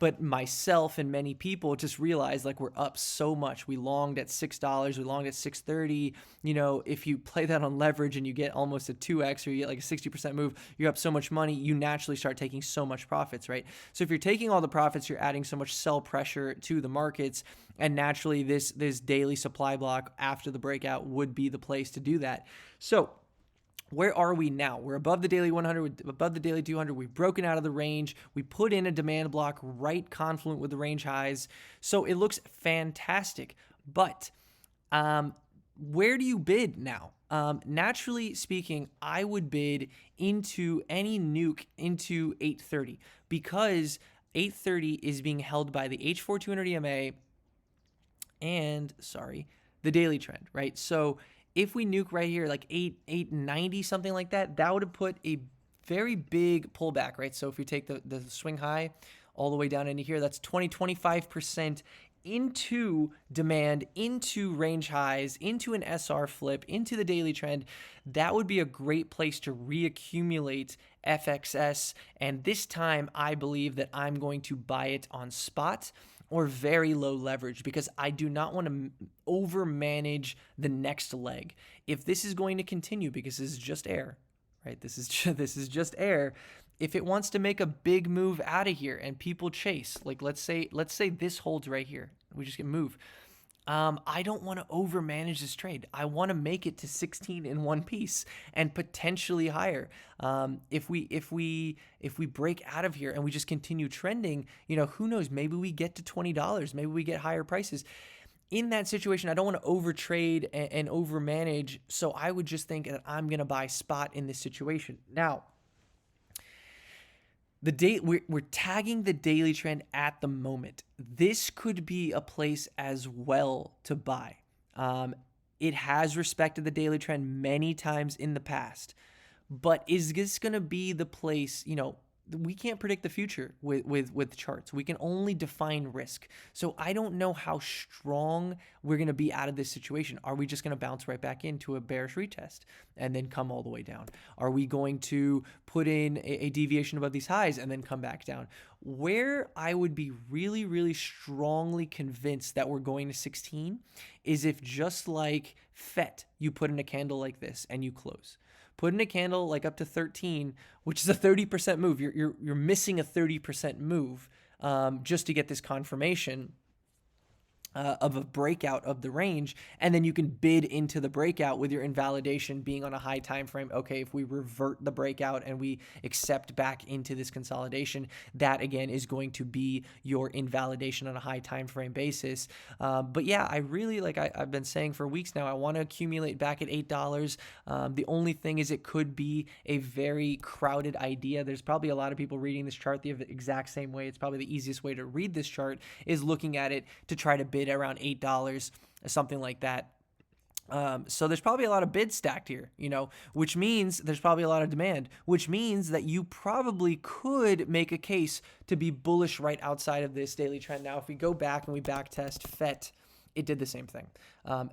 But myself and many people just realized like we're up so much. We longed at $6, we longed at 630. You know, if you play that on leverage and you get almost a 2x or you get like a 60% move, you're up so much money, you naturally start taking so much profits, right? So if you're taking all the profits, you're adding so much sell pressure to the markets, and naturally this daily supply block after the breakout would be the place to do that. So where are we now? We're above the daily 100, above the daily 200. We've broken out of the range. We put in a demand block right confluent with the range highs. So it looks fantastic. But where do you bid now? Naturally speaking, I would bid into any nuke into 830 because 830 is being held by the H4 200 EMA and, the daily trend, right? So if we nuke right here, like 890, something like that, that would have put a very big pullback, right? So if you take the swing high all the way down into here, that's 25% into demand, into range highs, into an SR flip, into the daily trend. That would be a great place to reaccumulate FXS. And this time, I believe that I'm going to buy it on spot or very low leverage because I do not want to overmanage the next leg. If this is going to continue, because this is just air, right? This is just air. If it wants to make a big move out of here and people chase, like let's say this holds right here, we just get move. I don't want to overmanage this trade. I want to make it to 16 in one piece and potentially higher. If we break out of here and we just continue trending, you know, who knows? Maybe we get to $20. Maybe we get higher prices. In that situation, I don't want to overtrade and overmanage. So I would just think that I'm going to buy spot in this situation. Now, we're tagging the daily trend at the moment. This could be a place as well to buy. It has respected the daily trend many times in the past, but is this going to be the place? You know, we can't predict the future with charts. We can only define risk. So I don't know how strong we're going to be out of this situation. Are we just going to bounce right back into a bearish retest and then come all the way down? Are we going to put in a deviation above these highs and then come back down? Where I would be really, really strongly convinced that we're going to 16 is if just like FET, you put in a candle like this and you close. Put in a candle like up to 13, which is a 30% move. You're missing a 30% move just to get this confirmation of a breakout of the range, and then you can bid into the breakout with your invalidation being on a high time frame. Okay, if we revert the breakout and we accept back into this consolidation, that again is going to be your invalidation on a high time frame basis. But yeah, I really I've been saying for weeks now, I want to accumulate back at $8. The only thing is it could be a very crowded idea. There's probably a lot of people reading this chart the exact same way. It's probably the easiest way to read this chart is looking at it to try to bid around $8 or something like that. So there's probably a lot of bids stacked here, you know, which means there's probably a lot of demand, which means that you probably could make a case to be bullish right outside of this daily trend. Now, if we go back and we back test FET, it did the same thing.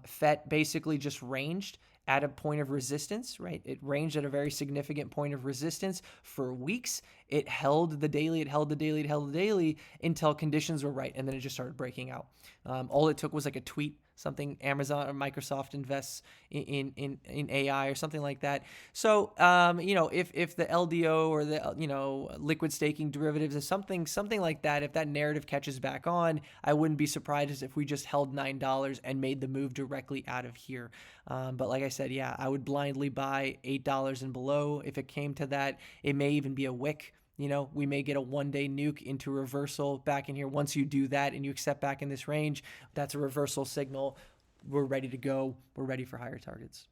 FET basically just ranged at a point of resistance, right? It ranged at a very significant point of resistance for weeks. It held the daily, it held the daily, it held the daily until conditions were right, and then it just started breaking out. All it took was like a tweet, something Amazon or Microsoft invests in AI or something like that. So, you know, if the LDO or the, you know, liquid staking derivatives is something like that, if that narrative catches back on, I wouldn't be surprised if we just held $9 and made the move directly out of here. But like I said, yeah, I would blindly buy $8 and below. If it came to that, it may even be a wick. You know, we may get a one-day nuke into reversal back in here. Once you do that and you accept back in this range, that's a reversal signal. We're ready to go. We're ready for higher targets.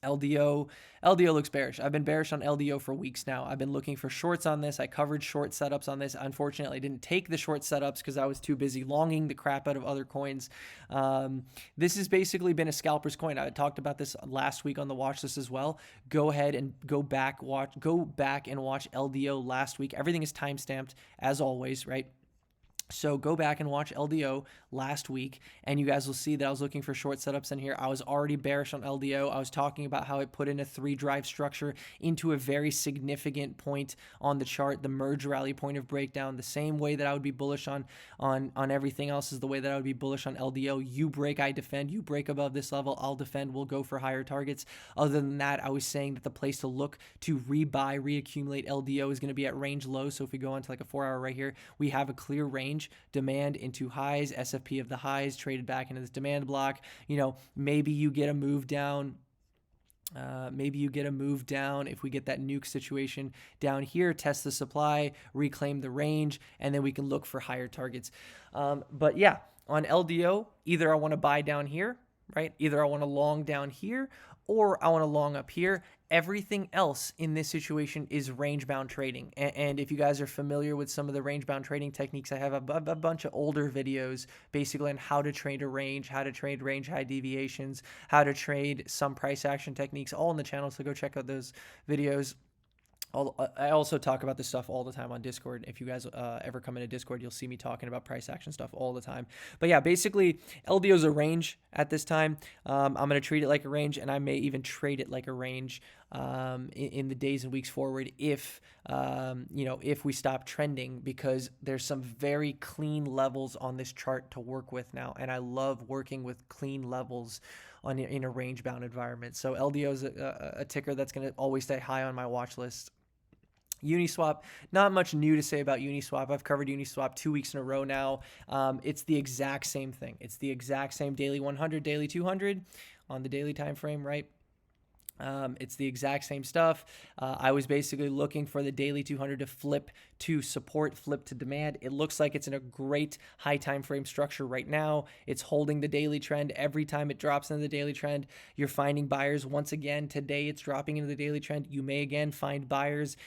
LDO looks bearish. I've been bearish on LDO for weeks now. I've been looking for shorts on this. I covered short setups on this. Unfortunately, I didn't take the short setups because I was too busy longing the crap out of other coins. This has basically been a scalper's coin. I talked about this last week on the watch list as well. Go ahead and go back and watch LDO last week. Everything is timestamped as always, right? So go back and watch LDO last week, and you guys will see that I was looking for short setups in here. I was already bearish on LDO. I was talking about how it put in a 3-drive structure into a very significant point on the chart, the merge rally point of breakdown. The same way that I would be bullish on everything else is the way that I would be bullish on LDO. You break, I defend. You break above this level, I'll defend. We'll go for higher targets. Other than that, I was saying that the place to look to rebuy, reaccumulate LDO is going to be at range low. So if we go on to like a 4-hour right here, we have a clear range. Demand into highs, SFP of the highs traded back into this demand block. Maybe you get a move down. If we get that nuke situation down here, test the supply, reclaim the range, and then we can look for higher targets. But yeah, on LDO, either I want to buy down here, right? Either I want to long down here, or I want to long up here. Everything else in this situation is range-bound trading. And if you guys are familiar with some of the range-bound trading techniques, I have a bunch of older videos basically on how to trade a range, how to trade range high deviations, how to trade some price action techniques, all on the channel. So go check out those videos. I also talk about this stuff all the time on Discord. If you guys ever come into Discord, you'll see me talking about price action stuff all the time. But yeah, basically, LDO is a range at this time. I'm going to treat it like a range, and I may even trade it like a range in the days and weeks forward if we stop trending, because there's some very clean levels on this chart to work with now, and I love working with clean levels in a range-bound environment. So LDO is a ticker that's going to always stay high on my watch list. Uniswap, not much new to say about Uniswap. I've covered Uniswap 2 weeks in a row now. It's the exact same thing. It's the exact same daily 100, daily 200 on the daily time frame, right? It's the exact same stuff. I was basically looking for the daily 200 to flip to support, flip to demand. It looks like it's in a great high time frame structure right now. It's holding the daily trend. Every time it drops into the daily trend, you're finding buyers. Once again, today it's dropping into the daily trend. You may again find buyers.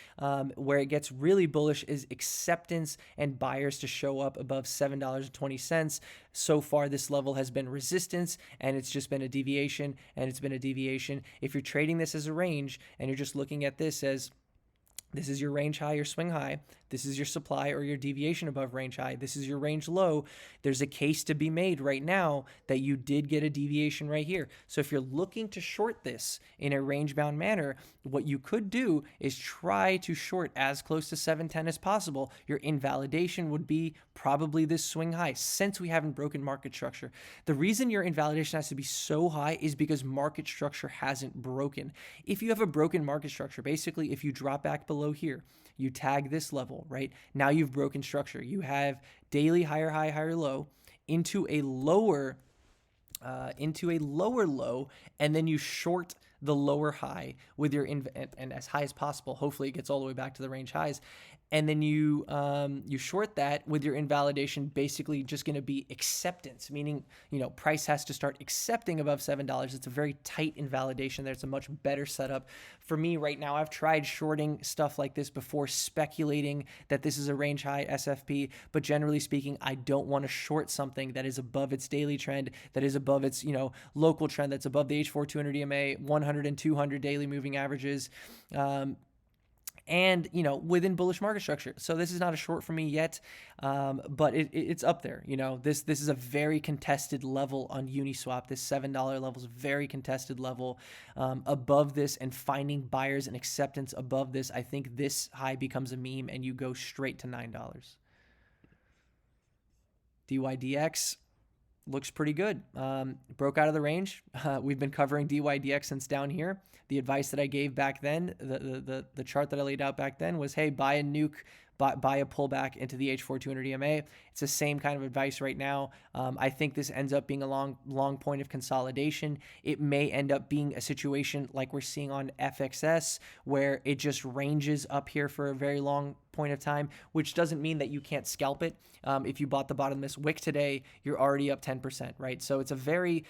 Where it gets really bullish is acceptance and buyers to show up above $7.20. So far, this level has been resistance, and it's just been a deviation, and it's been a deviation. If you're trading this as a range and you're just looking at this as this is your range high or swing high, this is your supply or your deviation above range high, this is your range low, there's a case to be made right now that you did get a deviation right here. So if you're looking to short this in a range-bound manner, what you could do is try to short as close to 710 as possible. Your invalidation would be probably this swing high, since we haven't broken market structure. The reason your invalidation has to be so high is because market structure hasn't broken. If you have a broken market structure, basically if you drop back below here, you tag this level, right? Now you've broken structure. You have daily higher high, higher low into a lower low, and then you short the lower high with your and as high as possible. Hopefully it gets all the way back to the range highs. And then you short that with your invalidation, basically just going to be acceptance, meaning, price has to start accepting above $7. It's a very tight invalidation there. It's a much better setup. For me right now, I've tried shorting stuff like this before, speculating that this is a range high SFP, but generally speaking, I don't want to short something that is above its daily trend, that is above its, local trend, that's above the H4 200 EMA, 100 and 200 daily moving averages. And, within bullish market structure. So this is not a short for me yet, but it's up there. This is a very contested level on Uniswap. This $7 level is a very contested level. Above this and finding buyers and acceptance above this, I think this high becomes a meme and you go straight to $9. DYDX looks pretty good. Broke out of the range. We've been covering DYDX since down here. The advice that I gave back then, the chart that I laid out back then was, hey, buy a nuke, buy a pullback into the H4 200 EMA. It's the same kind of advice right now. I think this ends up being a long point of consolidation. It may end up being a situation like we're seeing on FXS, where it just ranges up here for a very long point of time, which doesn't mean that you can't scalp it. If you bought the bottom of this wick today, you're already up 10%, right? So it's a very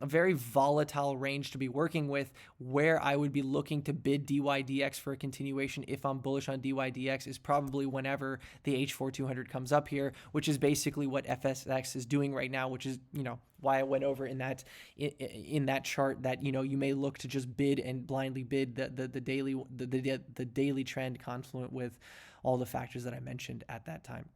volatile range to be working with. Where I would be looking to bid DYDX for a continuation, if I'm bullish on DYDX, is probably whenever the H4 200 comes up here, which is basically what FSX is doing right now, which is, why I went over in that chart that, you may look to just bid and blindly bid the daily trend confluent with all the factors that I mentioned at that time.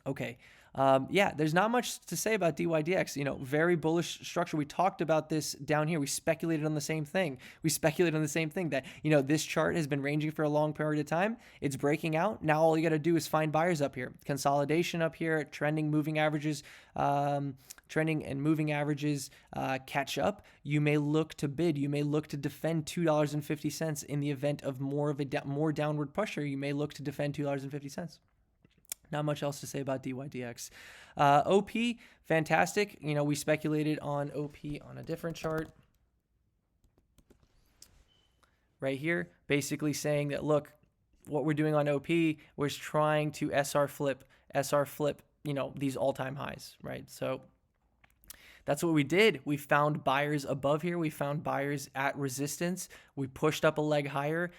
Okay. Yeah, there's not much to say about DYDX. You know, very bullish structure. We talked about this down here. We speculated on the same thing. We speculated on the same thing that, you know, this chart has been ranging for a long period of time. It's breaking out. Now all you got to do is find buyers up here. Consolidation up here, trending, moving averages, trending and moving averages catch up. You may look to bid. You may look to defend $2.50 in the event of more downward pressure. You may look to defend $2.50. Not much else to say about DYDX. OP, fantastic. You know, we speculated on OP on a different chart right here, basically saying that, look, what we're doing on OP was trying to SR flip, you know, these all-time highs, right? So that's what we did. We found buyers above here. We found buyers at resistance. We pushed up a leg higher.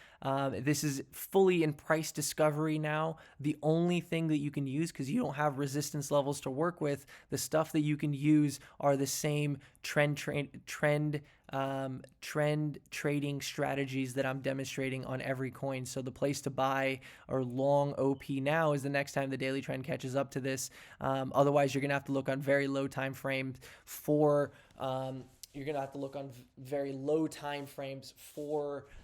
This is fully in price discovery now. The only thing that you can use, because you don't have resistance levels to work with, the stuff that you can use are the same trend trading strategies that I'm demonstrating on every coin. So the place to buy or long OP now is the next time the daily trend catches up to this. Otherwise, you're going to have to look on very low time frames for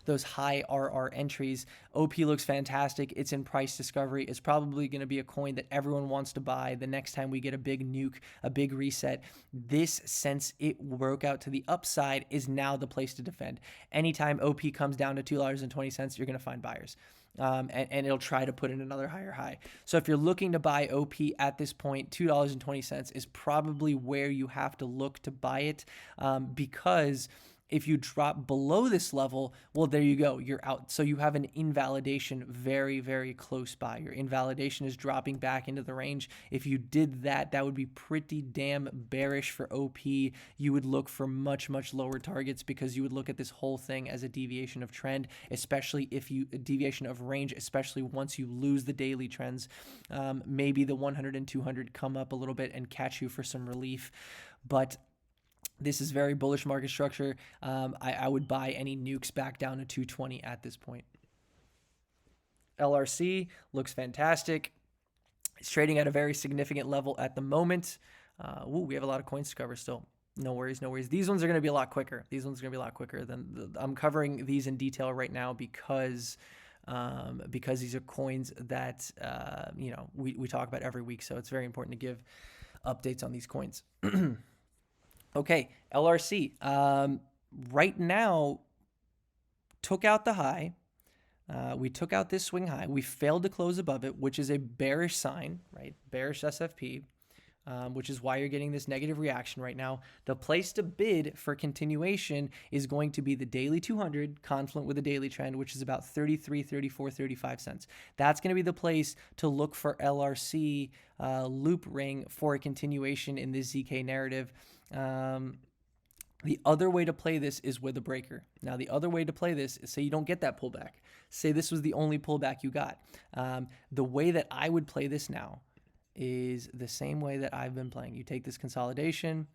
those high RR entries. OP looks fantastic. It's in price discovery. It's probably going to be a coin that everyone wants to buy the next time we get a big nuke, a big reset. This, since it broke out to the upside, is now the place to defend. Anytime OP comes down to $2.20, you're going to find buyers. And it'll try to put in another higher high. So if you're looking to buy OP at this point, $2.20 is probably where you have to look to buy it, because if you drop below this level, well, there you go, you're out. So you have an invalidation very, very close by. Your invalidation is dropping back into the range. If you did that, that would be pretty damn bearish for OP. You would look for much, much lower targets, because you would look at this whole thing as a deviation of trend, especially if you, a deviation of range, especially once you lose the daily trends. Maybe the 100 and 200 come up a little bit and catch you for some relief. But this is very bullish market structure. I would buy any nukes back down to 220 at this point. LRC looks fantastic. It's trading at a very significant level at the moment. We have a lot of coins to cover still. No worries, no worries. These ones are going to be a lot quicker. Than I'm covering these in detail right now because these are coins that you know, we talk about every week. So it's very important to give updates on these coins. Okay, LRC right now took out the high. We took out this swing high. We failed to close above it, which is a bearish sign, right? Bearish SFP, which is why you're getting this negative reaction right now. The place to bid for continuation is going to be the daily 200 confluent with the daily trend, which is about 33, 34, 35 cents. That's going to be the place to look for LRC loop ring for a continuation in this ZK narrative. The other way to play this is with a breaker. Now, the other way to play this is, say you don't get that pullback. Say this was the only pullback you got. The way that I would play this now is the same way that I've been playing. You take this consolidation.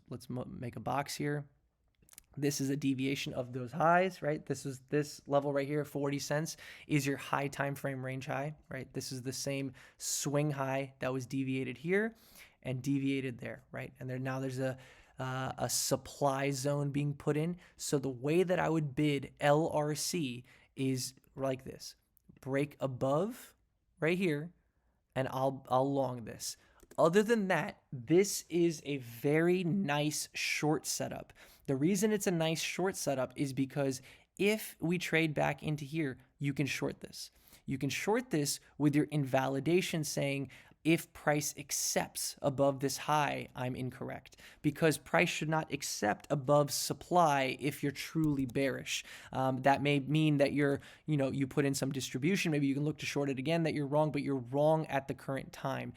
Let's make a box here. This is a deviation of those highs, right? This level right here, 40 cents, is your high time frame range high, right? This is the same swing high that was deviated here and deviated there, right? And there's a supply zone being put in. So the way that I would bid LRC is like this: break above right here, and I'll long this. Other than that, this is a very nice short setup. The reason it's a nice short setup is because if we trade back into here, you can short this. You can short this with your invalidation saying, if price accepts above this high, I'm incorrect, because price should not accept above supply if you're truly bearish. That may mean that you put in some distribution. Maybe you can look to short it again, that you're wrong, but you're wrong at the current time.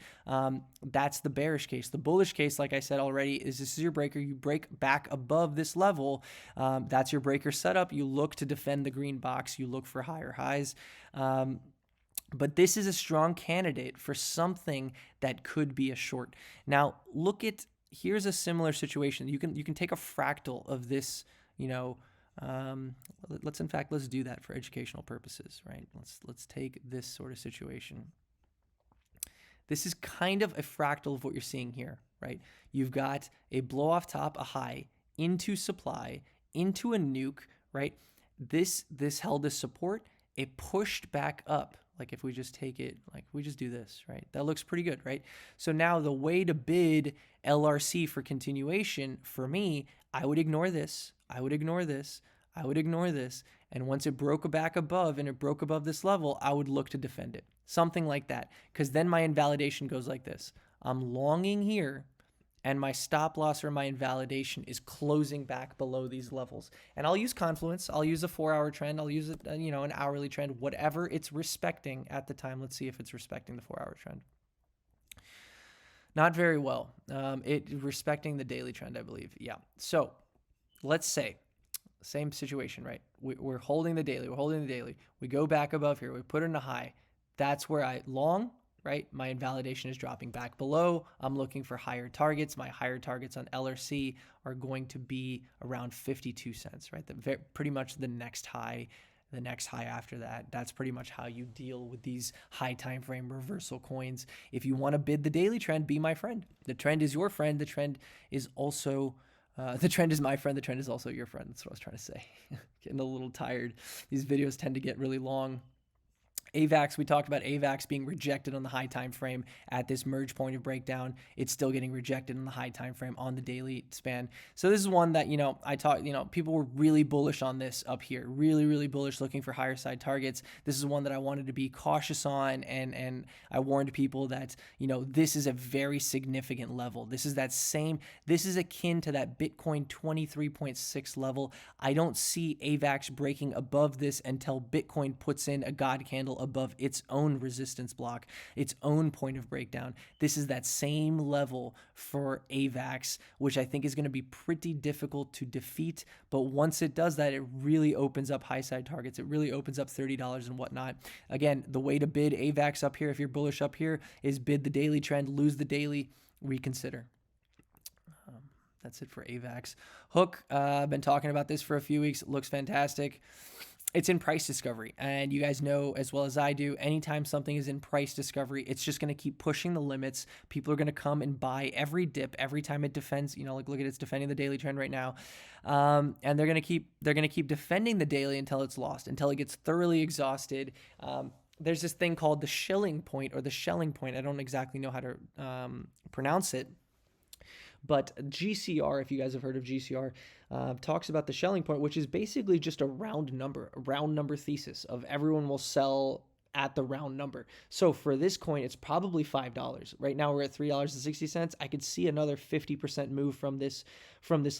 That's the bearish case. The bullish case, like I said already, is this is your breaker. You break back above this level. That's your breaker setup. You look to defend the green box. You look for higher highs. But this is a strong candidate for something that could be a short. Now, here's a similar situation. You can take a fractal of this, let's do that for educational purposes, right? Let's take this sort of situation. This is kind of a fractal of what you're seeing here, right? You've got a blow off top, a high, into supply, into a nuke, right? This held a support. It pushed back up. Like if we just take it, like we just do this, right? That looks pretty good, right? So now the way to bid LRC for continuation, for me, I would ignore this. I would ignore this. I would ignore this. And once it broke back above and it broke above this level, I would look to defend it. Something like that. Because then my invalidation goes like this. I'm longing here, and my stop loss or my invalidation is closing back below these levels. And I'll use Confluence. I'll use a 4-hour trend. I'll use an hourly trend, whatever it's respecting at the time. Let's see if it's respecting the 4-hour trend. Not very well. It respecting the daily trend, I believe. Yeah. So let's say, same situation, right? We're holding the daily. We're holding the daily. We go back above here. We put in a high. That's where I long, right? My invalidation is dropping back below. I'm looking for higher targets. My higher targets on LRC are going to be around 52 cents, right? Pretty much the next high after that. That's pretty much how you deal with these high time frame reversal coins. If you want to bid the daily trend, be my friend. The trend is your friend. The trend is also the trend is my friend. The trend is also your friend. That's what I was trying to say. Getting a little tired. These videos tend to get really long. AVAX, we talked about AVAX being rejected on the high time frame at this merge point of breakdown. It's still getting rejected on the high time frame on the daily span. So this is one that, people were really bullish on this up here, really, really bullish, looking for higher side targets. This is one that I wanted to be cautious on, and I warned people that, this is a very significant level. This is akin to that Bitcoin 23.6 level. I don't see AVAX breaking above this until Bitcoin puts in a God candle above its own resistance block, its own point of breakdown. This is that same level for AVAX, which I think is going to be pretty difficult to defeat. But once it does that, it really opens up high side targets. It really opens up $30 and whatnot. Again, the way to bid AVAX up here, if you're bullish up here, is bid the daily trend, lose the daily, reconsider. That's it for AVAX. Hook, I've been talking about this for a few weeks. It looks fantastic. It's in price discovery, and you guys know as well as I do, anytime something is in price discovery, it's just going to keep pushing the limits. People are going to come and buy every dip, every time it defends. Look at it's defending the daily trend right now, and they're going to keep defending the daily until it's lost, until it gets thoroughly exhausted. There's this thing called the shilling point or the Schelling point. I don't exactly know how to pronounce it. But GCR, if you guys have heard of GCR, talks about the Schelling point, which is basically just a round number thesis of everyone will sell at the round number. So for this coin, it's probably $5. Right now we're at $3.60. I could see another 50% move from this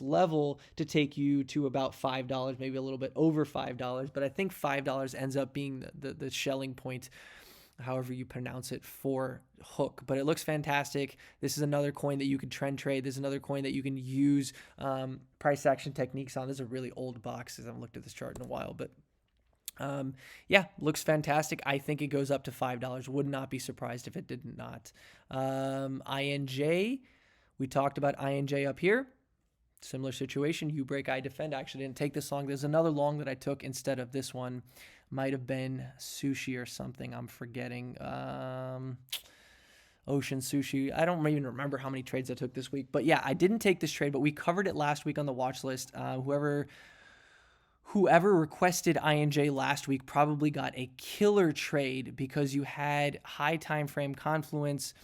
level to take you to about $5, maybe a little bit over $5. But I think $5 ends up being the Schelling point, however you pronounce it, for Hook. But it looks fantastic. This is another coin that you can trend trade. This is another coin that you can use price action techniques on. This is a really old box because I haven't looked at this chart in a while, but looks fantastic. I think it goes up to $5. Would not be surprised if it did not. INJ, we talked about INJ up here. Similar situation. You break, I defend. I actually didn't take this long. There's another long that I took instead of this one. Might have been Sushi or something. I'm forgetting. Ocean Sushi. I don't even remember how many trades I took this week. But yeah, I didn't take this trade, but we covered it last week on the watch list. Whoever requested INJ last week probably got a killer trade because you had high time frame confluence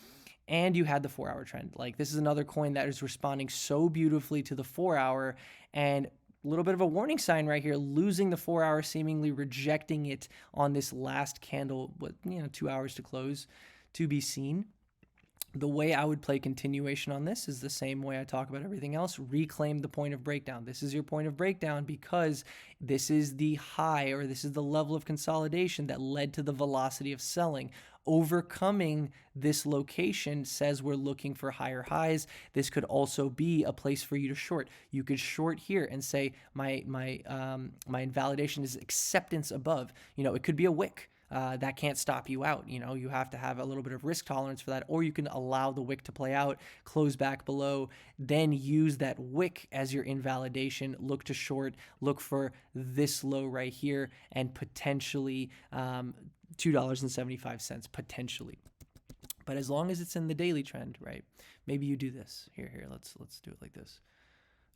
and you had the 4-hour trend. Like, this is another coin that is responding so beautifully to the 4-hour, and a little bit of a warning sign right here, losing the 4-hour, seemingly rejecting it on this last candle, 2 hours to close, to be seen. The way I would play continuation on this is the same way I talk about everything else. Reclaim the point of breakdown. This is your point of breakdown because this is the high, or this is the level of consolidation that led to the velocity of selling. Overcoming this location says we're looking for higher highs. This could also be a place for you to short. You could short here and say my invalidation is acceptance above. It could be a wick. That can't stop you out. You have to have a little bit of risk tolerance for that, or you can allow the wick to play out, close back below, then use that wick as your invalidation, look to short, look for this low right here, and potentially $2.75, potentially. But as long as it's in the daily trend, right? Maybe you do this. Here, let's do it like this.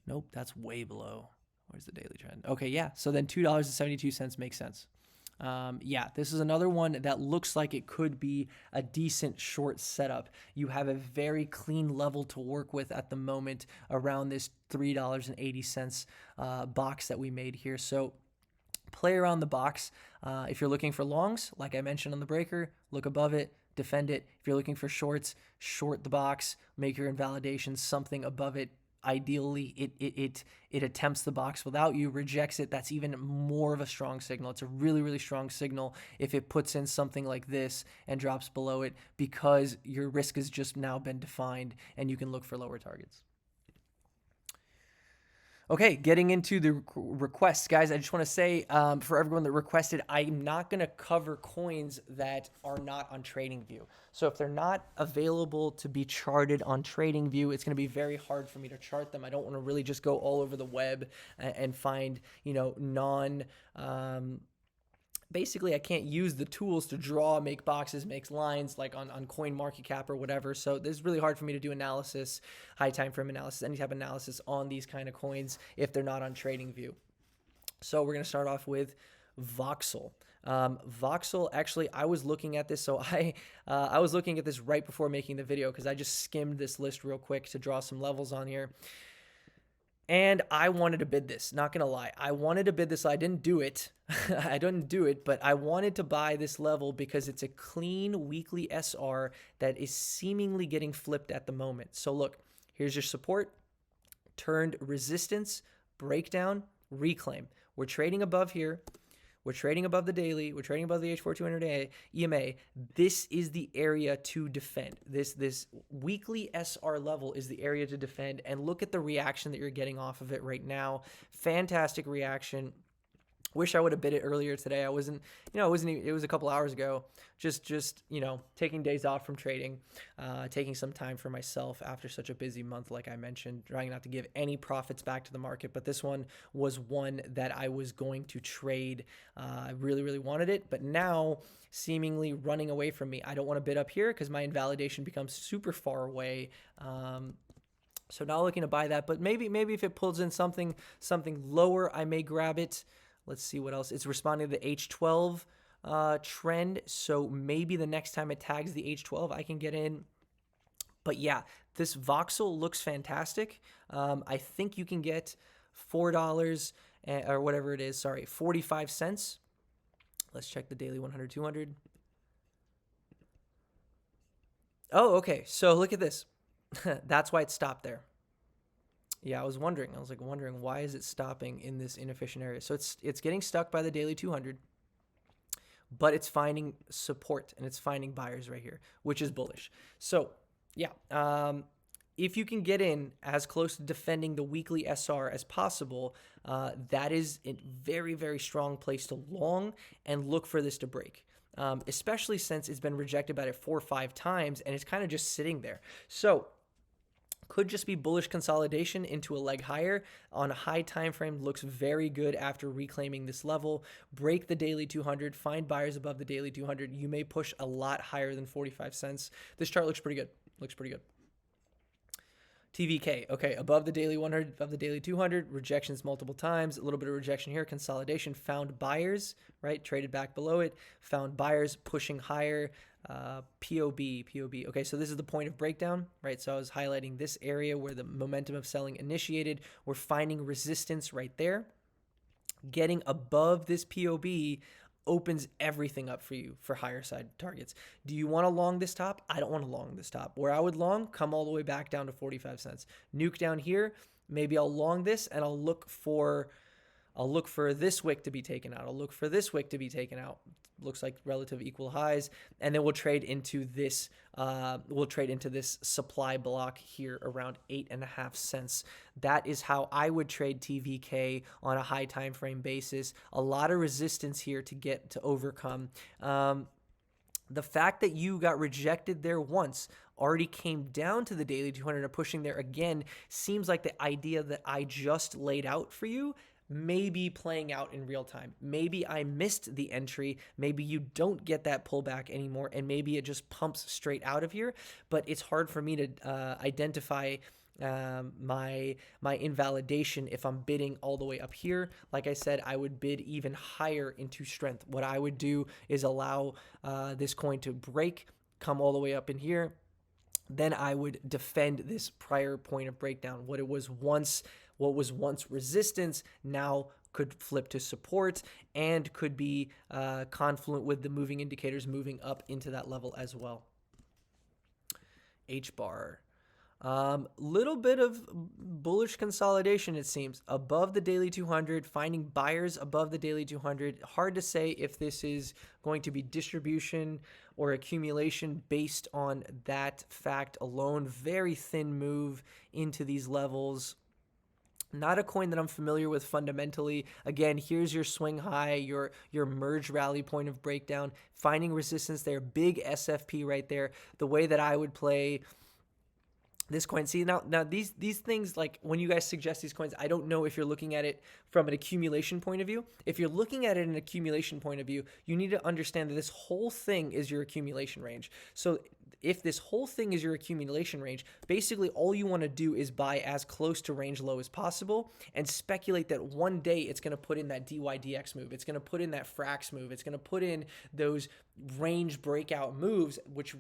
Nope, that's way below. Where's the daily trend? Okay, yeah. So then $2.72 makes sense. Yeah, this is another one that looks like it could be a decent short setup. You have a very clean level to work with at the moment around this $3.80 box that we made here. So play around the box. If you're looking for longs, like I mentioned on the breaker, look above it, defend it. If you're looking for shorts, short the box, make your invalidations something above it. Ideally, it attempts the box without you, rejects it. That's even more of a strong signal. It's a really, really strong signal if it puts in something like this and drops below it, because your risk has just now been defined and you can look for lower targets. Okay, getting into the requests, guys, I just want to say for everyone that requested, I'm not going to cover coins that are not on TradingView. So if they're not available to be charted on TradingView, it's going to be very hard for me to chart them. I don't want to really just go all over the web and find, basically, I can't use the tools to draw, make boxes, make lines like on CoinMarketCap or whatever. So this is really hard for me to do analysis, high time frame analysis, any type of analysis on these kind of coins if they're not on TradingView. So we're going to start off with VOXEL. VOXEL, actually, I was looking at this. So I was looking at this right before making the video because I just skimmed this list real quick to draw some levels on here. And I wanted to bid this, not going to lie. I wanted to bid this. I didn't do it. I didn't do it, but I wanted to buy this level because it's a clean weekly SR that is seemingly getting flipped at the moment. So look, here's your support, turned resistance, breakdown, reclaim. We're trading above here. We're trading above the daily. We're trading above the H4 200 EMA. This is the area to defend. This weekly SR level is the area to defend. And look at the reaction that you're getting off of it right now. Fantastic reaction. Wish I would have bid it earlier today. I wasn't, it was a couple hours ago. Just taking days off from trading, taking some time for myself after such a busy month, like I mentioned, trying not to give any profits back to the market. But this one was one that I was going to trade. I really, really wanted it, but now seemingly running away from me. I don't want to bid up here because my invalidation becomes super far away. So not looking to buy that, but maybe if it pulls in something lower, I may grab it. Let's see what else. It's responding to the H12 trend, so maybe the next time it tags the H12, I can get in. But yeah, this VOXEL looks fantastic. I think you can get $4 or whatever it is. Sorry, 45 cents. Let's check the daily 100, 200. Oh, okay. So look at this. That's why it stopped there. Yeah, I was wondering why is it stopping in this inefficient area? So it's getting stuck by the daily 200, but it's finding support and it's finding buyers right here, which is bullish. So yeah, if you can get in as close to defending the weekly SR as possible, that is a very, very strong place to long and look for this to break. Especially since it's been rejected by it 4 or 5 times and it's kind of just sitting there. So could just be bullish consolidation into a leg higher on a high time frame. Looks very good after reclaiming this level. Break the daily 200, find buyers above the daily 200. You may push a lot higher than 45 cents. This chart looks pretty good. Looks pretty good. TVK, okay, above the daily 100, above the daily 200, rejections multiple times, a little bit of rejection here, consolidation, found buyers, right, traded back below it, found buyers pushing higher, POB, okay, so this is the point of breakdown, right, so I was highlighting this area where the momentum of selling initiated, we're finding resistance right there, getting above this POB opens everything up for you for higher side targets. Do you want to long this top? I don't want to long this top. Where I would long, come all the way back down to 45 cents. Nuke down here, maybe I'll long this and I'll look for this wick to be taken out. I'll look for this wick to be taken out. Looks like relative equal highs, and then we'll trade into this. Supply block here around 8.5 cents. That is how I would trade TVK on a high time frame basis. A lot of resistance here to overcome. The fact that you got rejected there once, already came down to the daily 200 and pushing there again, seems like the idea that I just laid out for you may be playing out in real time. Maybe I missed the entry. Maybe you don't get that pullback anymore, and maybe it just pumps straight out of here. But it's hard for me to identify my invalidation if I'm bidding all the way up here. Like I said, I would bid even higher into strength. What I would do is allow this coin to break, come all the way up in here. Then I would defend this prior point of breakdown. What was once resistance now could flip to support and could be confluent with the moving indicators moving up into that level as well. HBAR. Little bit of bullish consolidation, it seems, above the daily 200, finding buyers above the daily 200. Hard to say if this is going to be distribution or accumulation based on that fact alone. Very thin move into these levels. Not a coin that I'm familiar with fundamentally. Again, here's your swing high, your merge rally point of breakdown, finding resistance there, big SFP right there. The way that I would play this coin. See, now these things, like when you guys suggest these coins, I don't know if you're looking at it from an accumulation point of view. If you're looking at it in an accumulation point of view, you need to understand that this whole thing is your accumulation range. So if this whole thing is your accumulation range, basically all you want to do is buy as close to range low as possible and speculate that one day it's going to put in that DYDX move. It's going to put in that Frax move. It's going to put in those range breakout moves, which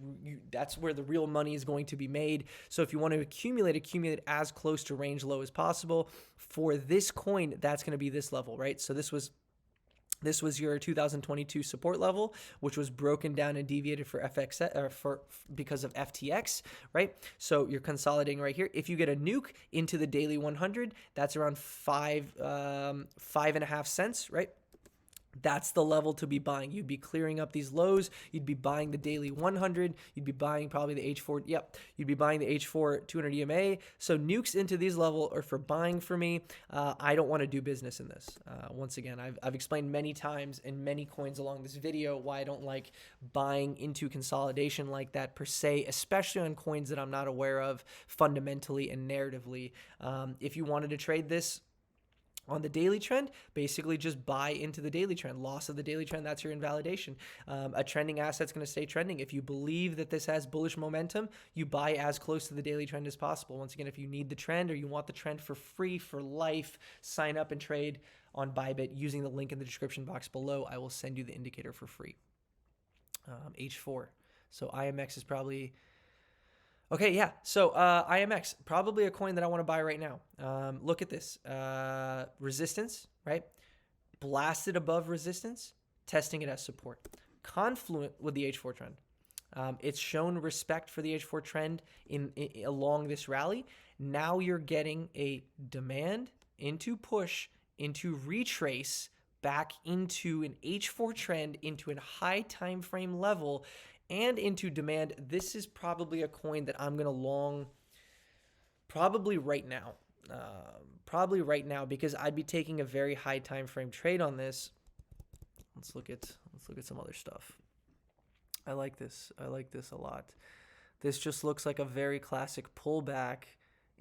that's where the real money is going to be made. So if you want to accumulate as close to range low as possible. For this coin, that's going to be this level, right? So this was your 2022 support level, which was broken down and deviated for FX or because of FTX, right? So you're consolidating right here. If you get a nuke into the daily 100, that's around 5.5 cents, right? That's the level to be buying. You'd be clearing up these lows. You'd be buying the daily 100. You'd be buying probably the H4. Yep. You'd be buying the H4 200 EMA. So nukes into these level are for buying for me. I don't want to do business in this. Once again, I've explained many times in many coins along this video why I don't like buying into consolidation like that per se, especially on coins that I'm not aware of fundamentally and narratively. If you wanted to trade this on the daily trend, basically just buy into the daily trend. Loss of the daily trend, that's your invalidation. A trending asset's going to stay trending. If you believe that this has bullish momentum, you buy as close to the daily trend as possible. Once again, if you need the trend or you want the trend for free for life, sign up and trade on Bybit using the link in the description box below. I will send you the indicator for free. H4. So IMX is probably... Okay, yeah. So IMX, probably a coin that I want to buy right now. Look at this. Resistance, right? Blasted above resistance, testing it as support. Confluent with the H4 trend. It's shown respect for the H4 trend along this rally. Now you're getting a demand into push, into retrace, back into an H4 trend, into a high time frame level, and into demand. This is probably a coin that I'm going to long probably right now. Because I'd be taking a very high time frame trade on this. Let's look at some other stuff. I like this a lot. This just looks like a very classic pullback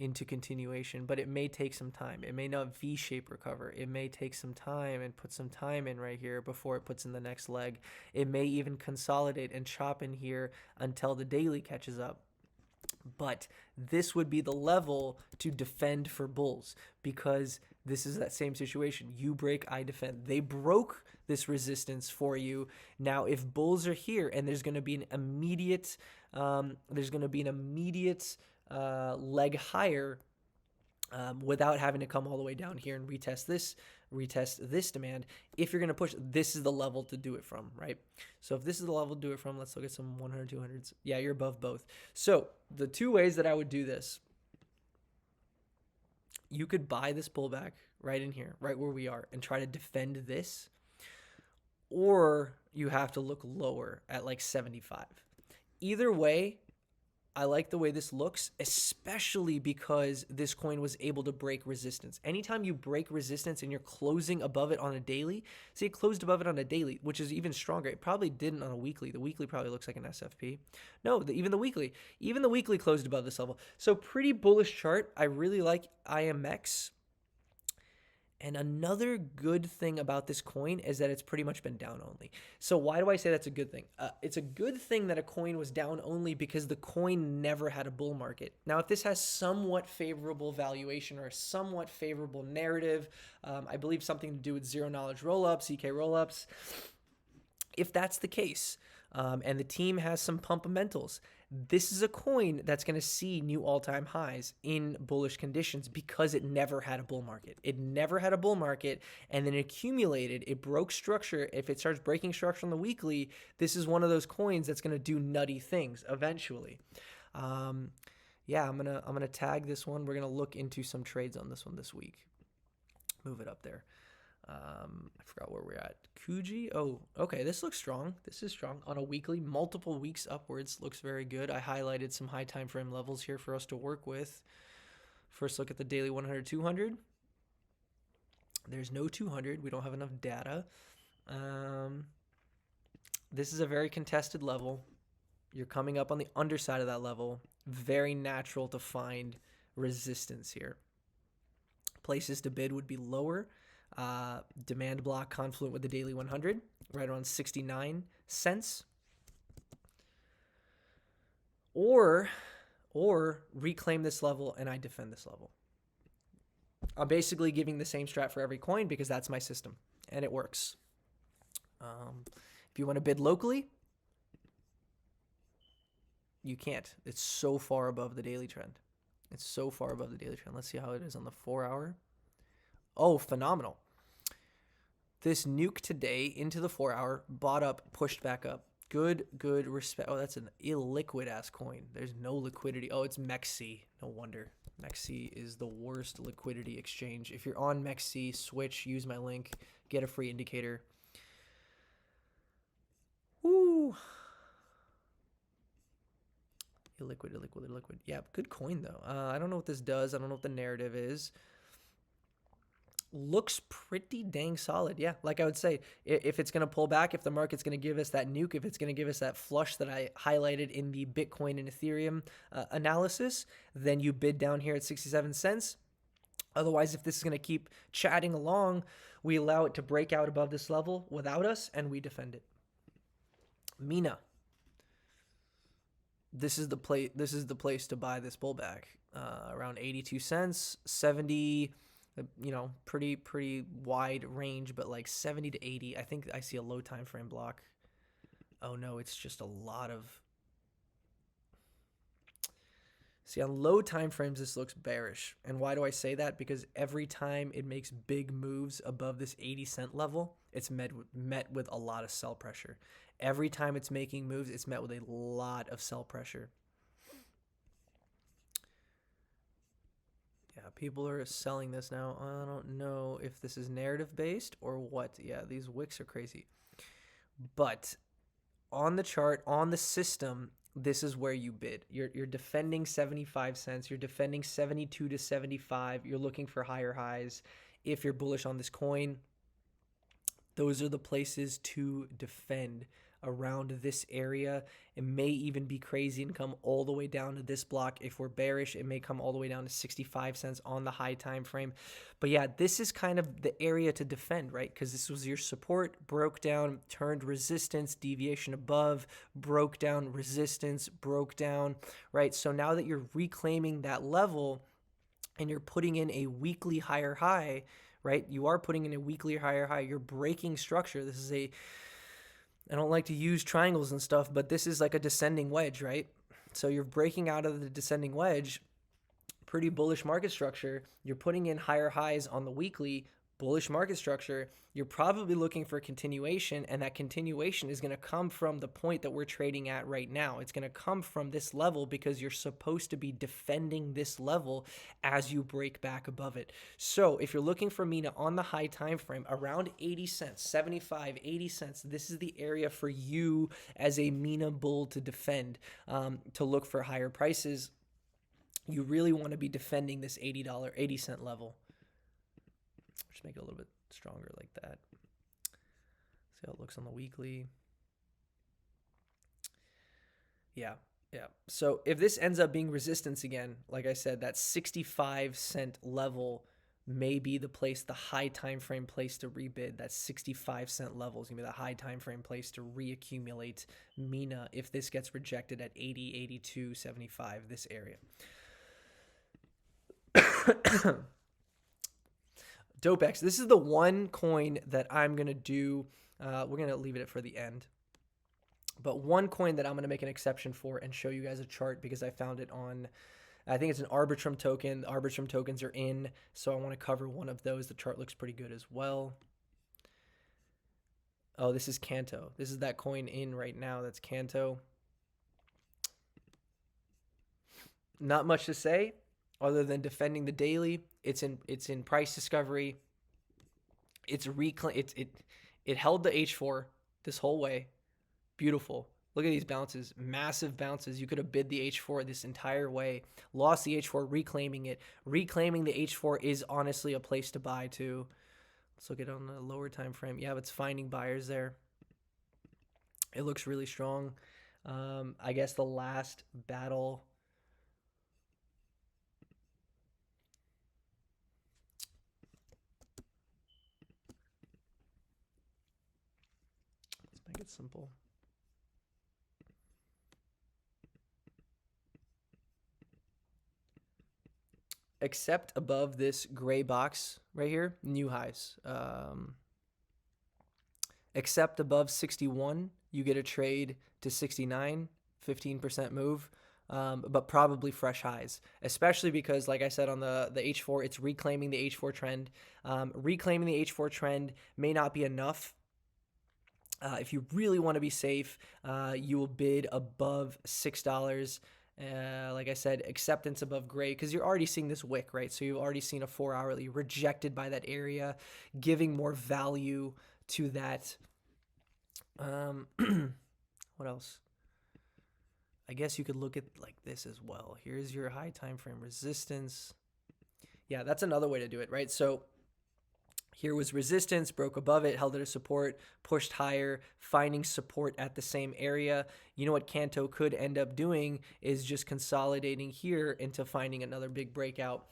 into continuation, but it may take some time. It may not V-shape recover. It may take some time and put some time in right here before it puts in the next leg. It may even consolidate and chop in here until the daily catches up. But this would be the level to defend for bulls, because this is that same situation. You break, I defend. They broke this resistance for you. Now, if bulls are here and there's going to be an immediate leg higher without having to come all the way down here and retest this demand. If you're going to push, this is the level to do it from, right? So if this is the level to do it from, let's look at some 100, 200s. Yeah, you're above both. So the two ways that I would do this, you could buy this pullback right in here, right where we are, and try to defend this, or you have to look lower at like 75. Either way, I like the way this looks, especially because this coin was able to break resistance. Anytime you break resistance and you're closing above it on a daily, see, it closed above it on a daily, which is even stronger. It probably didn't on a weekly. The weekly probably looks like an SFP. No, even the weekly closed above this level. So pretty bullish chart. I really like IMX. And another good thing about this coin is that it's pretty much been down only. So why do I say that's a good thing? It's a good thing that a coin was down only because the coin never had a bull market. Now, if this has somewhat favorable valuation or a somewhat favorable narrative, I believe something to do with zero knowledge rollups, EK rollups, if that's the case, and the team has some pumpamentals, this is a coin that's going to see new all-time highs in bullish conditions because it never had a bull market. It never had a bull market, and then it accumulated. It broke structure. If it starts breaking structure on the weekly, this is one of those coins that's going to do nutty things eventually. Yeah, I'm gonna tag this one. We're gonna look into some trades on this one this week. Move it up there. I forgot where we're at. KUJI. Oh, okay. This looks strong. This is strong on a weekly, multiple weeks upwards. Looks very good. I highlighted some high time frame levels here for us to work with. First look at the daily 100, 200. There's no 200. We don't have enough data. This is a very contested level. You're coming up on the underside of that level. Very natural to find resistance here. Places to bid would be lower. Demand block confluent with the daily 100, right around 69 cents. Or reclaim this level and I defend this level. I'm basically giving the same strat for every coin because that's my system and it works. If you want to bid locally, you can't. It's so far above the daily trend. It's so far above the daily trend. Let's see how it is on the 4 hour. Oh, phenomenal. This nuke today into the 4 hour, bought up, pushed back up. Good respect. Oh, that's an illiquid ass coin. There's no liquidity. Oh, it's MEXC. No wonder. MEXC is the worst liquidity exchange. If you're on MEXC, switch, use my link, get a free indicator. Woo. Illiquid. Yeah, good coin though. I don't know what this does. I don't know what the narrative is. Looks pretty dang solid. Yeah, like I would say, if it's going to pull back, if the market's going to give us that nuke, if it's going to give us that flush that I highlighted in the Bitcoin and Ethereum analysis, then you bid down here at 67 cents. Otherwise, if this is going to keep chatting along, we allow it to break out above this level without us, and we defend it. MINA. This is the place to buy this pullback. Around 82 cents, 70. Pretty wide range, but like 70 to 80. I think I see a low time frame block. Oh no, it's just a lot of. See, on low time frames, this looks bearish. And why do I say that? Because every time it makes big moves above this 80-cent level, it's met with a lot of sell pressure. Every time it's making moves, it's met with a lot of sell pressure. Yeah, people are selling this now. I don't know if this is narrative based or what. Yeah, these wicks are crazy. But on the chart, on the system, this is where you bid. You're defending 75 cents. You're defending 72 to 75. You're looking for higher highs. If you're bullish on this coin, those are the places to defend around this area. It may even be crazy and come all the way down to this block. If we're bearish, it may come all the way down to 65 cents on the high time frame. But yeah, this is kind of the area to defend, right? Because this was your support, broke down, turned resistance, deviation above, broke down, resistance, broke down, right? So now that you're reclaiming that level and you're putting in a weekly higher high, right? You are putting in a weekly higher high. You're breaking structure. This is I don't like to use triangles and stuff, but this is like a descending wedge, right? So you're breaking out of the descending wedge, pretty bullish market structure. You're putting in higher highs on the weekly, bullish market structure. You're probably looking for a continuation, and that continuation is going to come from the point that we're trading at right now. It's going to come from this level because you're supposed to be defending this level as you break back above it. So if you're looking for MINA on the high time frame, around 80 cents, 75, 80 cents, this is the area for you as a MINA bull to defend, to look for higher prices. You really want to be defending this $80, 80 cent level. Just make it a little bit stronger like that. See how it looks on the weekly. Yeah. So if this ends up being resistance again, like I said, that 65 cent level may be the place, the high time frame place to rebid. That 65-cent level is going to be the high time frame place to reaccumulate MINA if this gets rejected at 80, 82, 75, this area. DOPEX. This is the one coin that I'm going to do. We're going to leave it for the end. But one coin that I'm going to make an exception for and show you guys a chart because I found it on, I think it's an Arbitrum token. The Arbitrum tokens are in, so I want to cover one of those. The chart looks pretty good as well. Oh, this is CANTO. This is that coin in right now. That's CANTO. Not much to say other than defending the daily. It's in price discovery. It held the H4 this whole way. Beautiful. Look at these bounces, massive bounces. You could have bid the H4 this entire way, lost the H4, reclaiming it. Reclaiming the H4 is honestly a place to buy too. Let's look at it on the lower time frame. Yeah, it's finding buyers there. It looks really strong. I guess the last battle. Let's make it simple. Except above this gray box right here, new highs. Except above 61, you get a trade to 69, 15% move, but probably fresh highs, especially because, like I said, on the H4, it's reclaiming the H4 trend. Reclaiming the H4 trend may not be enough. If you really want to be safe, you will bid above $6. Like I said, acceptance above gray, because you're already seeing this wick, right? So you've already seen a 4-hourly rejected by that area, giving more value to that. What else? I guess you could look at like this as well. Here's your high time frame resistance. Yeah, that's another way to do it, right? So here was resistance, broke above it, held it as support, pushed higher, finding support at the same area. You know what CANTO could end up doing is just consolidating here into finding another big breakout,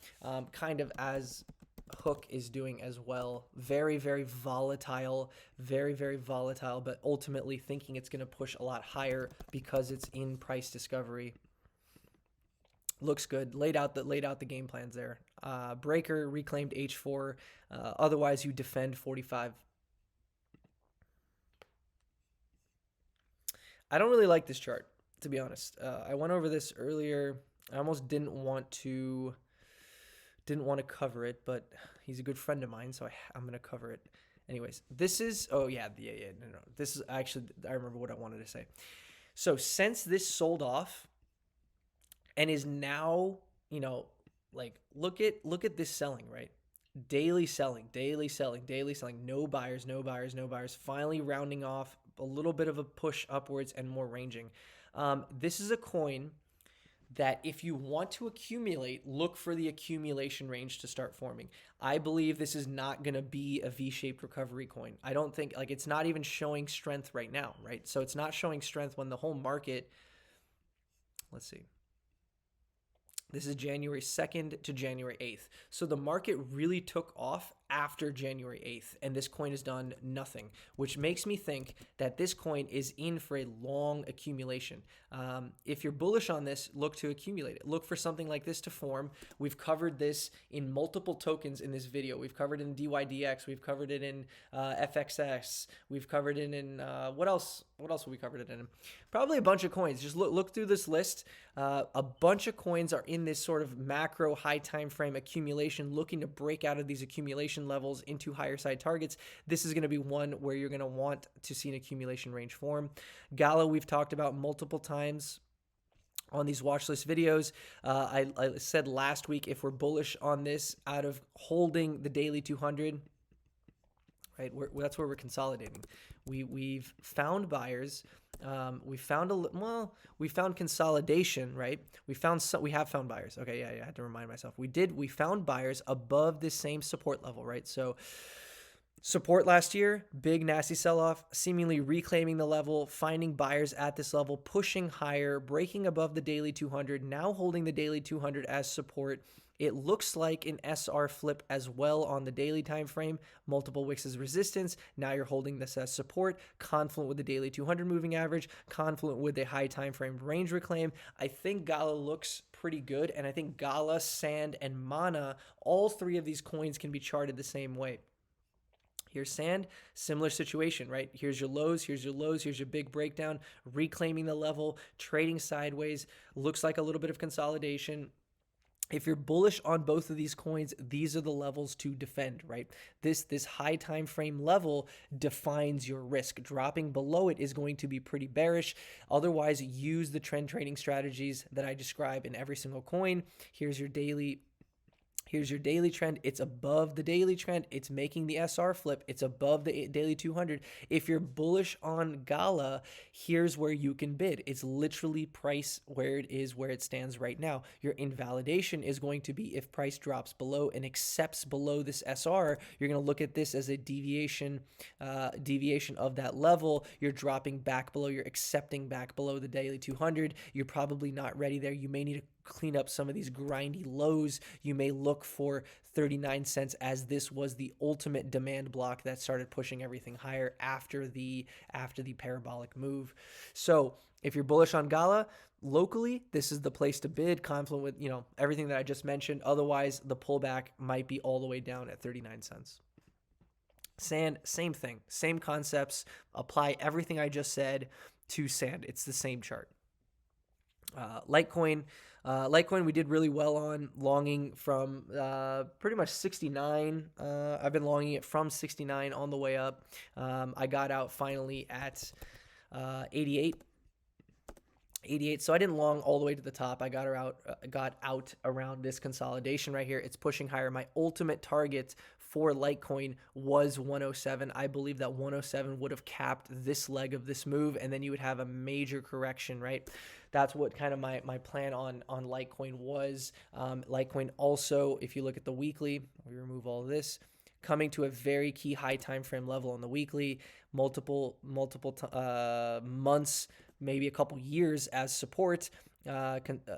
kind of as Hook is doing as well. Very, very volatile, but ultimately thinking it's going to push a lot higher because it's in price discovery. Looks good. Laid out the game plans there. Breaker, reclaimed H4. Otherwise, you defend 45. I don't really like this chart, to be honest. I went over this earlier. I almost didn't want to cover it, but he's a good friend of mine, so I'm going to cover it. Anyways, this is, no. This is actually, I remember what I wanted to say. So since this sold off and is now, like look at this selling, right? Daily selling, no buyers, finally rounding off, a little bit of a push upwards and more ranging. This is a coin that if you want to accumulate, look for the accumulation range to start forming. I believe this is not going to be a V-shaped recovery coin. I don't think, it's not even showing strength right now, right? So it's not showing strength when the whole market, let's see. This is January 2nd to January 8th. So the market really took off after January 8th, and this coin has done nothing, which makes me think that this coin is in for a long accumulation. If you're bullish on this, look to accumulate it. Look for something like this to form. We've covered this in multiple tokens in this video. We've covered it in DYDX. We've covered it in FXX. We've covered it in, what else have we covered it in? Probably a bunch of coins. Just look through this list. A bunch of coins are in this sort of macro high time frame accumulation, looking to break out of these accumulation levels into higher side targets. This is going to be one where you're going to want to see an accumulation range form. GALA, we've talked about multiple times on these watch list videos. I said last week, if we're bullish on this out of holding the daily 200, right, that's where we're consolidating. We've found buyers. We found consolidation, right? We have found buyers. Okay, yeah, I had to remind myself. We found buyers above this same support level, right? So support last year, big nasty sell-off, seemingly reclaiming the level, finding buyers at this level, pushing higher, breaking above the daily 200, now holding the daily 200 as support. It looks like an SR flip as well on the daily time frame. Multiple wicks as resistance. Now you're holding this as support, confluent with the daily 200 moving average, confluent with a high time frame range reclaim. I think GALA looks pretty good, and I think GALA, SAND, and MANA, all three of these coins can be charted the same way. Here's SAND, similar situation, right? Here's your lows, here's your big breakdown, reclaiming the level, trading sideways, looks like a little bit of consolidation. If you're bullish on both of these coins, these are the levels to defend, right? This high time frame level defines your risk. Dropping below it is going to be pretty bearish. Otherwise, use the trend trading strategies that I describe in every single coin. Here's your daily trend. It's above the daily trend. It's making the SR flip. It's above the daily 200. If you're bullish on GALA, here's where you can bid. It's literally price where it is, where it stands right now. Your invalidation is going to be if price drops below and accepts below this SR. You're going to look at this as a deviation of that level. You're dropping back below. You're accepting back below the daily 200. You're probably not ready there. You may need to clean up some of these grindy lows. You may look for 39 cents, as this was the ultimate demand block that started pushing everything higher after the parabolic move. So if you're bullish on GALA, locally, this is the place to bid, confluent with, everything that I just mentioned. Otherwise, the pullback might be all the way down at 39 cents. SAND, same thing, same concepts. Apply everything I just said to SAND. It's the same chart. Litecoin, we did really well on longing from pretty much 69. I've been longing it from 69 on the way up. I got out finally at 88. So I didn't long all the way to the top. I got out around this consolidation right here. It's pushing higher. My ultimate target for Litecoin was 107. I believe that 107 would have capped this leg of this move, and then you would have a major correction, right? That's what kind of my plan on Litecoin was. Litecoin also, if you look at the weekly, we remove all of this, coming to a very key high time frame level on the weekly, multiple months, maybe a couple years as support,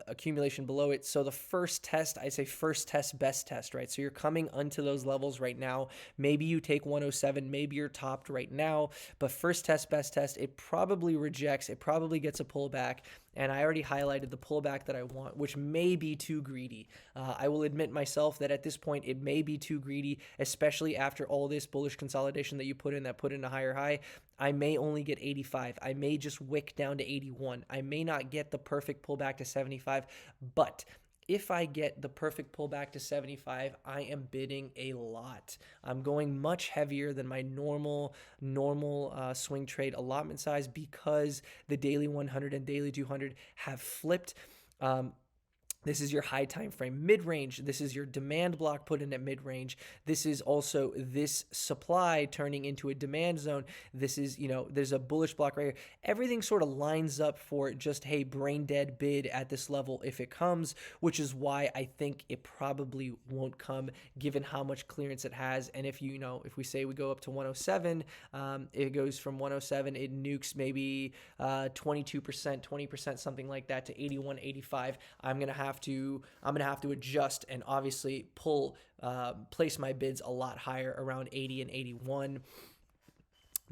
accumulation below it. So the first test, I say first test, best test, right? So you're coming onto those levels right now. Maybe you take 107, maybe you're topped right now, but first test, best test, it probably rejects, it probably gets a pullback. And I already highlighted the pullback that I want, which may be too greedy. I will admit myself that at this point, it may be too greedy, especially after all this bullish consolidation that you put in a higher high. I may only get 85. I may just wick down to 81. I may not get the perfect pullback to 75, but if I get the perfect pullback to 75, I am bidding a lot. I'm going much heavier than my normal swing trade allotment size, because the daily 100 and daily 200 have flipped. This is your high time frame mid-range. This is your demand block put in at mid-range. This is also this supply turning into a demand zone. This is, there's a bullish block right here. Everything sort of lines up for just, hey, brain dead bid at this level if it comes, which is why I think it probably won't come given how much clearance it has. And if if we say we go up to 107, it goes from 107, it nukes maybe 22%, 20%, something like that to 81, 85. I'm going to have to adjust and obviously place my bids a lot higher, around 80 and 81.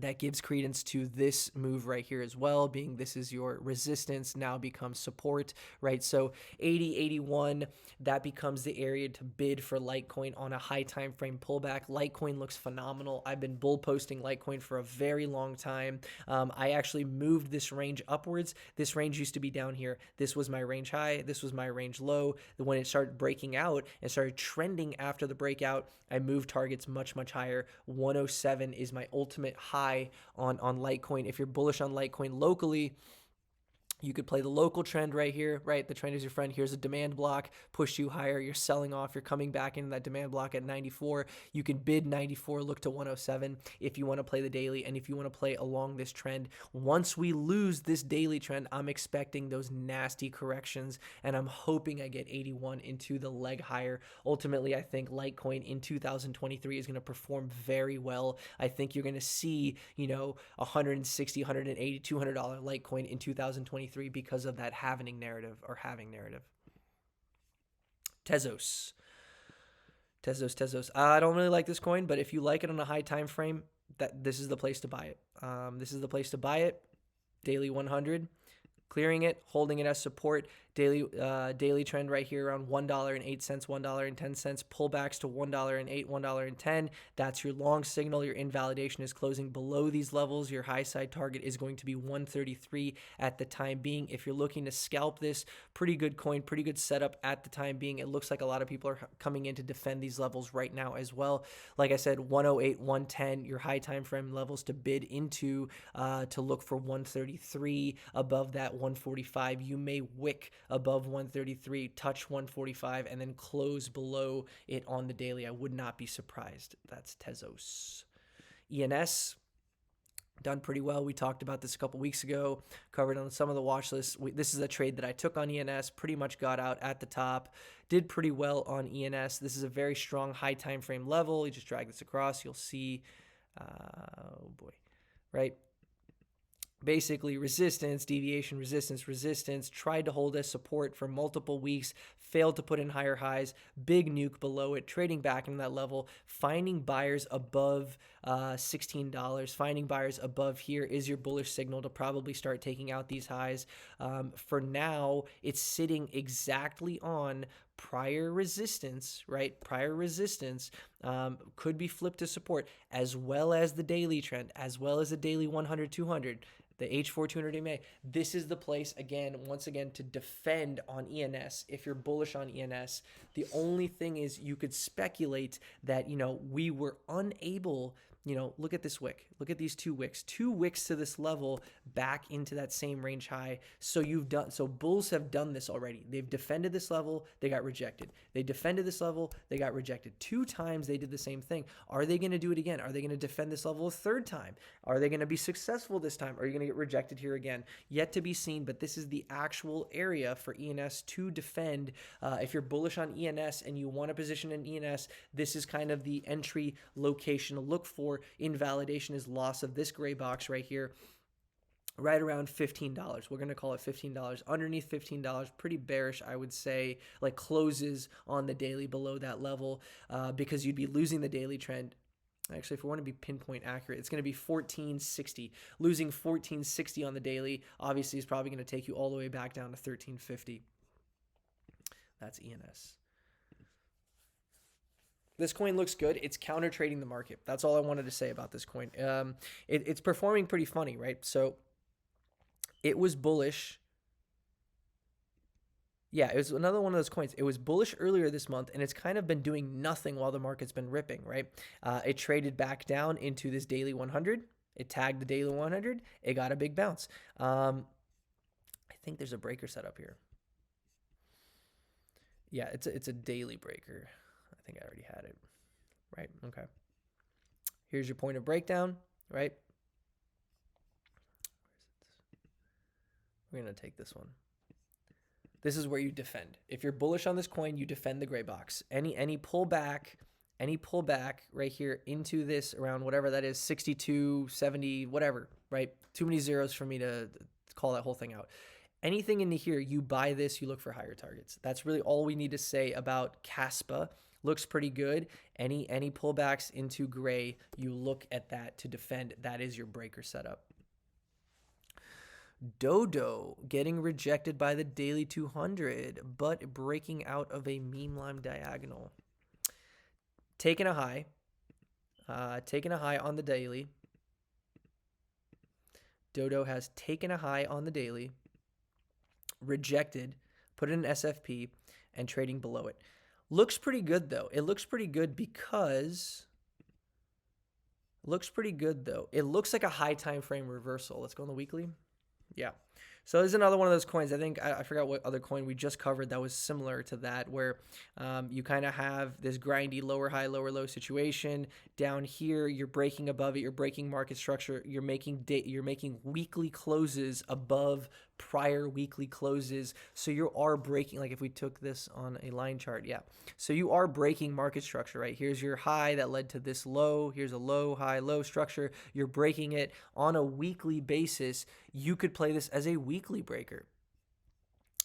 That gives credence to this move right here as well, being this is your resistance now becomes support, right? So 80, 81, that becomes the area to bid for Litecoin on a high time frame pullback. Litecoin looks phenomenal. I've been bull posting Litecoin for a very long time. I actually moved this range upwards. This range used to be down here. This was my range high. This was my range low. When it started breaking out and started trending after the breakout, I moved targets much, much higher. 107 is my ultimate high on Litecoin. If you're bullish on Litecoin locally, you could play the local trend right here, right? The trend is your friend. Here's a demand block, push you higher. You're selling off. You're coming back into that demand block at 94. You can bid 94, look to 107 if you want to play the daily, and if you want to play along this trend. Once we lose this daily trend, I'm expecting those nasty corrections, and I'm hoping I get 81 into the leg higher. Ultimately, I think Litecoin in 2023 is going to perform very well. I think you're going to see, $160, $180, $200 Litecoin in 2023 because of that having narrative. Tezos. Tezos. I don't really like this coin, but if you like it on a high time frame, this is the place to buy it. This is the place to buy it. Daily 100. Clearing it, holding it as support, daily trend right here around $1.08, $1.10, pullbacks to $1.08, $1.10. That's your long signal. Your invalidation is closing below these levels. Your high side target is going to be 133 at the time being. If you're looking to scalp this, pretty good coin, pretty good setup at the time being. It looks like a lot of people are coming in to defend these levels right now as well. Like I said, 108, 110, your high time frame levels to bid into, to look for 133 above that 145. You may wick above 133, touch 145, and then close below it on the daily. I would not be surprised. That's Tezos. ENS, done pretty well. We talked about this a couple weeks ago, covered on some of the watch lists. This is a trade that I took on ENS, pretty much got out at the top, did pretty well on ENS. This is a very strong high time frame level. You just drag this across, you'll see, oh boy, right? Basically resistance, deviation, resistance, tried to hold as support for multiple weeks, failed to put in higher highs, big nuke below it, trading back into that level, finding buyers above $16, finding buyers above here is your bullish signal to probably start taking out these highs. For now, it's sitting exactly on prior resistance, right? Prior resistance could be flipped to support, as well as the daily trend, as well as the daily 100, 200. The H4 200 EMA. This is the place, once again, to defend on ENS. If you're bullish on ENS, the only thing is you could speculate that, we were unable, look at this wick. Look at these two wicks to this level back into that same range high. So bulls have done this already. They've defended this level. They got rejected. They defended this level. They got rejected. 2 times they did the same thing. Are they going to do it again? Are they going to defend this level a 3rd time? Are they going to be successful this time? Are you going to get rejected here again? Yet to be seen, but this is the actual area for ENS to defend. If you're bullish on ENS and you want a position in ENS, this is kind of the entry location to look for. Invalidation is loss of this gray box right here, right around $15. We're going to call it $15. Underneath $15, pretty bearish, I would say, like closes on the daily below that level, because you'd be losing the daily trend. Actually, if we want to be pinpoint accurate, it's going to be 1460. Losing 1460 on the daily, obviously, is probably going to take you all the way back down to 1350. That's ENS. This coin looks good. It's counter trading the market. That's all I wanted to say about this coin. It's performing pretty funny, right? So it was bullish. Yeah, it was another one of those coins. It was bullish earlier this month, and it's kind of been doing nothing while the market's been ripping, right? It traded back down into this daily 100. It tagged the daily 100. It got a big bounce. I think there's a breaker set up here. Yeah, it's a daily breaker. I think I already had it, right? Okay. Here's your point of breakdown, right? We're going to take this one. This is where you defend. If you're bullish on this coin, you defend the gray box. Any pullback right here into this around whatever that is, 62, 70, whatever, right? Too many zeros for me to call that whole thing out. Anything into here, you buy this, you look for higher targets. That's really all we need to say about CASPA. Looks pretty good. Any pullbacks into gray, you look at that to defend. That is your breaker setup. DODO getting rejected by the daily 200, but breaking out of a meme line diagonal. Taking a high on the daily. DODO has taken a high on the daily, rejected, put it in SFP, and trading below it. Looks pretty good, though. It looks pretty good because... It looks like a high time frame reversal. Let's go on the weekly. Yeah. So this is another one of those coins. I think I forgot what other coin we just covered that was similar to that, where you kind of have this grindy lower high, lower low situation. Down here, you're breaking above it. You're breaking market structure. You're making weekly closes above prior weekly closes. So you are breaking, like if we took this on a line chart, yeah. So you are breaking market structure, right? Here's your high that led to this low. Here's a low, high, low structure. You're breaking it on a weekly basis. You could play this as a weekly breaker.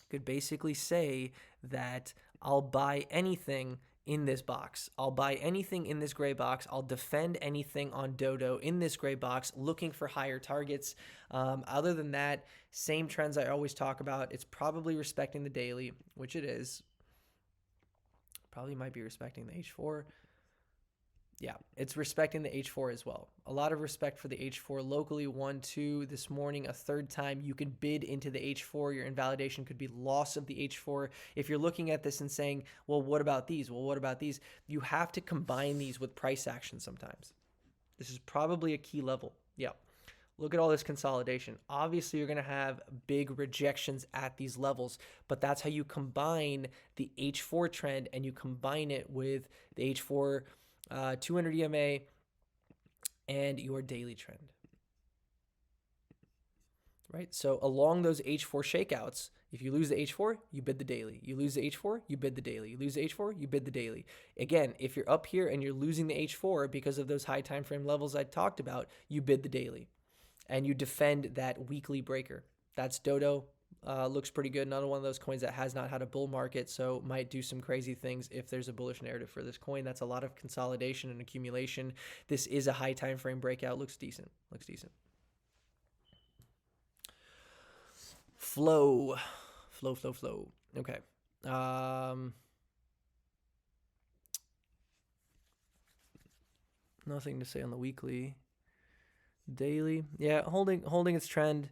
You could basically say that I'll buy anything in this box. I'll buy anything in this gray box. I'll defend anything on Dodo in this gray box, looking for higher targets. Other than that, same trends I always talk about. It's probably respecting the daily, which it is. Probably might be respecting the H4. Yeah, it's respecting the H4 as well. A lot of respect for the H4 locally. 1, 2 this morning, a third time. You can bid into the H4. Your invalidation could be loss of the H4. If you're looking at this and saying, well, what about these? Well, what about these? You have to combine these with price action sometimes. This is probably a key level. Yeah. Look at all this consolidation. Obviously, you're going to have big rejections at these levels, but that's how you combine the H4 trend and you combine it with the H4 200 EMA and your daily trend, right? So along those H4 shakeouts, if you lose the H4, you bid the daily. You lose the H4, you bid the daily. You lose the H4, you bid the daily. Again, if you're up here and you're losing the H4 because of those high time frame levels I talked about, you bid the daily and you defend that weekly breaker. That's Dodo. Looks pretty good. Another one of those coins that has not had a bull market, so might do some crazy things if there's a bullish narrative for this coin. That's a lot of consolidation and accumulation. This is a high time frame breakout. Looks decent. Looks decent. Flow. Okay. Nothing to say on the weekly. Daily. Yeah, holding its trend.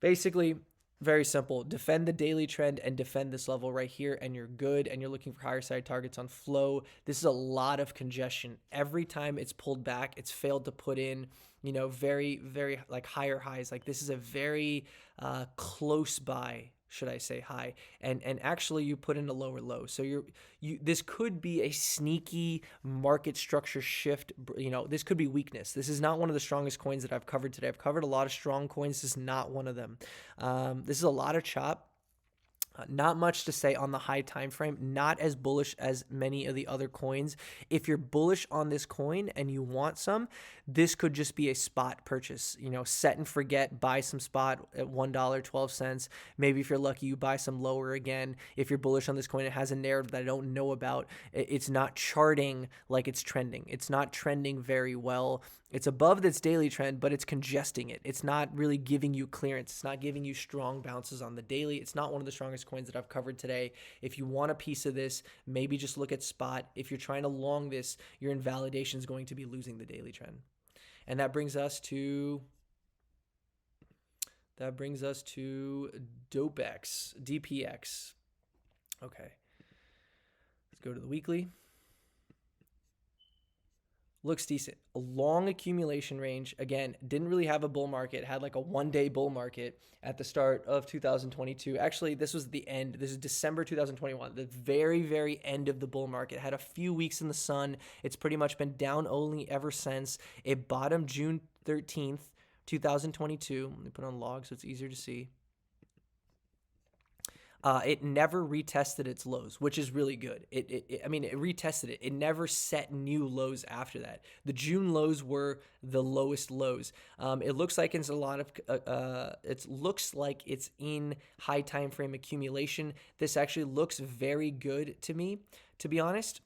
Basically, very simple. Defend the daily trend and defend this level right here, and you're good, and you're looking for higher side targets on flow. This is a lot of congestion. Every time it's pulled back, it's failed to put in, very, very like higher highs. Like this is a very close by, should I say, high, and actually you put in a lower low. So this could be a sneaky market structure shift. This could be weakness. This is not one of the strongest coins that I've covered today. I've covered a lot of strong coins. This is not one of them. This is a lot of chop. Not much to say on the high time frame, not as bullish as many of the other coins. If you're bullish on this coin and you want some, this could just be a spot purchase. Set and forget, buy some spot at $1.12. Maybe if you're lucky, you buy some lower again. If you're bullish on this coin, it has a narrative that I don't know about. It's not charting like it's trending. It's not trending very well. It's above this daily trend, but it's congesting it. It's not really giving you clearance. It's not giving you strong bounces on the daily. It's not one of the strongest coins that I've covered today. If you want a piece of this, maybe just look at spot. If you're trying to long this, your invalidation is going to be losing the daily trend. And that brings us to DOPEX, DPX. Okay. Let's go to the weekly. Looks decent. A long accumulation range. Again, didn't really have a bull market. Had like a one-day bull market at the start of 2022. Actually, this was the end. This is December 2021. The very, very end of the bull market. Had a few weeks in the sun. It's pretty much been down only ever since. It bottomed June 13th, 2022. Let me put on log so it's easier to see. It never retested its lows, which is really good. It retested it. It never set new lows after that. The June lows were the lowest lows. It looks like it's it's in high time frame accumulation. This actually looks very good to me, to be honest.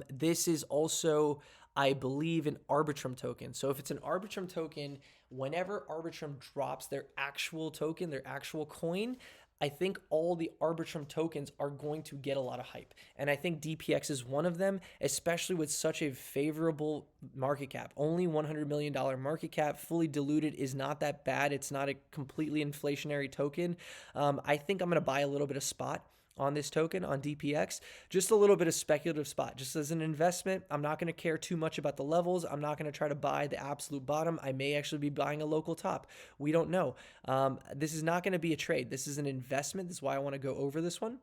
This is also, I believe, an Arbitrum token. So if it's an Arbitrum token, whenever Arbitrum drops their actual token, their actual coin, I think all the Arbitrum tokens are going to get a lot of hype. And I think DPX is one of them, especially with such a favorable market cap. Only $100 million market cap, fully diluted, is not that bad. It's not a completely inflationary token. I think I'm going to buy a little bit of spot on this token, on DPX, just a little bit of speculative spot, just as an investment. I'm not going to care too much about the levels. I'm not going to try to buy the absolute bottom. I may actually be buying a local top. We don't know. This is not going to be a trade. This is an investment. This is why I want to go over this one.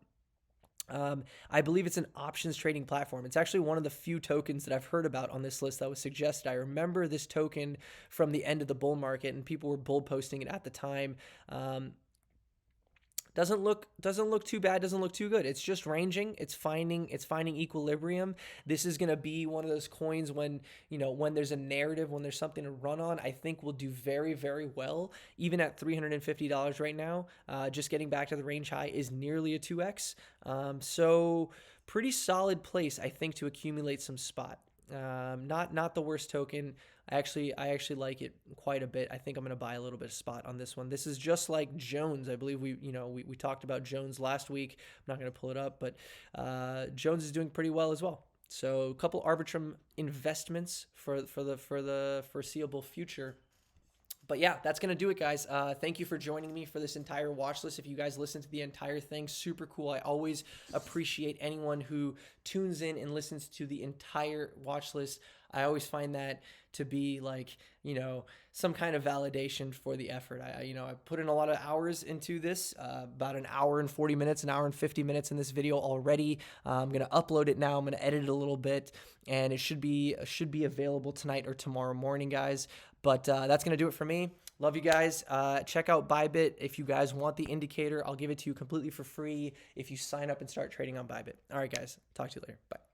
I believe it's an options trading platform. It's actually one of the few tokens that I've heard about on this list that was suggested. I remember this token from the end of the bull market, and people were bull posting it at the time. doesn't look too bad, doesn't look too good. It's just ranging. It's finding equilibrium. This is gonna be one of those coins when, you know, when there's a narrative, when there's something to run on, I think will do very, very well. Even at $350 right now, just getting back to the range high is nearly a 2x. So pretty solid place, I think, to accumulate some spot. Not the worst token. I actually like it quite a bit. I think I'm gonna buy a little bit of spot on this one. This is just like Jones. I believe we talked about Jones last week. I'm not gonna pull it up, but Jones is doing pretty well as well. So a couple Arbitrum investments for the foreseeable future. But yeah, that's going to do it, guys. Thank you for joining me for this entire watch list. If you guys listen to the entire thing, super cool. I always appreciate anyone who tunes in and listens to the entire watch list. I always find that to be like, you know, some kind of validation for the effort. I put in a lot of hours into this, about an hour and 40 minutes, an hour and 50 minutes in this video already. I'm going to upload it now. I'm going to edit it a little bit, and it should be available tonight or tomorrow morning, guys. But that's going to do it for me. Love you guys. Check out Bybit. If you guys want the indicator, I'll give it to you completely for free if you sign up and start trading on Bybit. All right, guys. Talk to you later. Bye.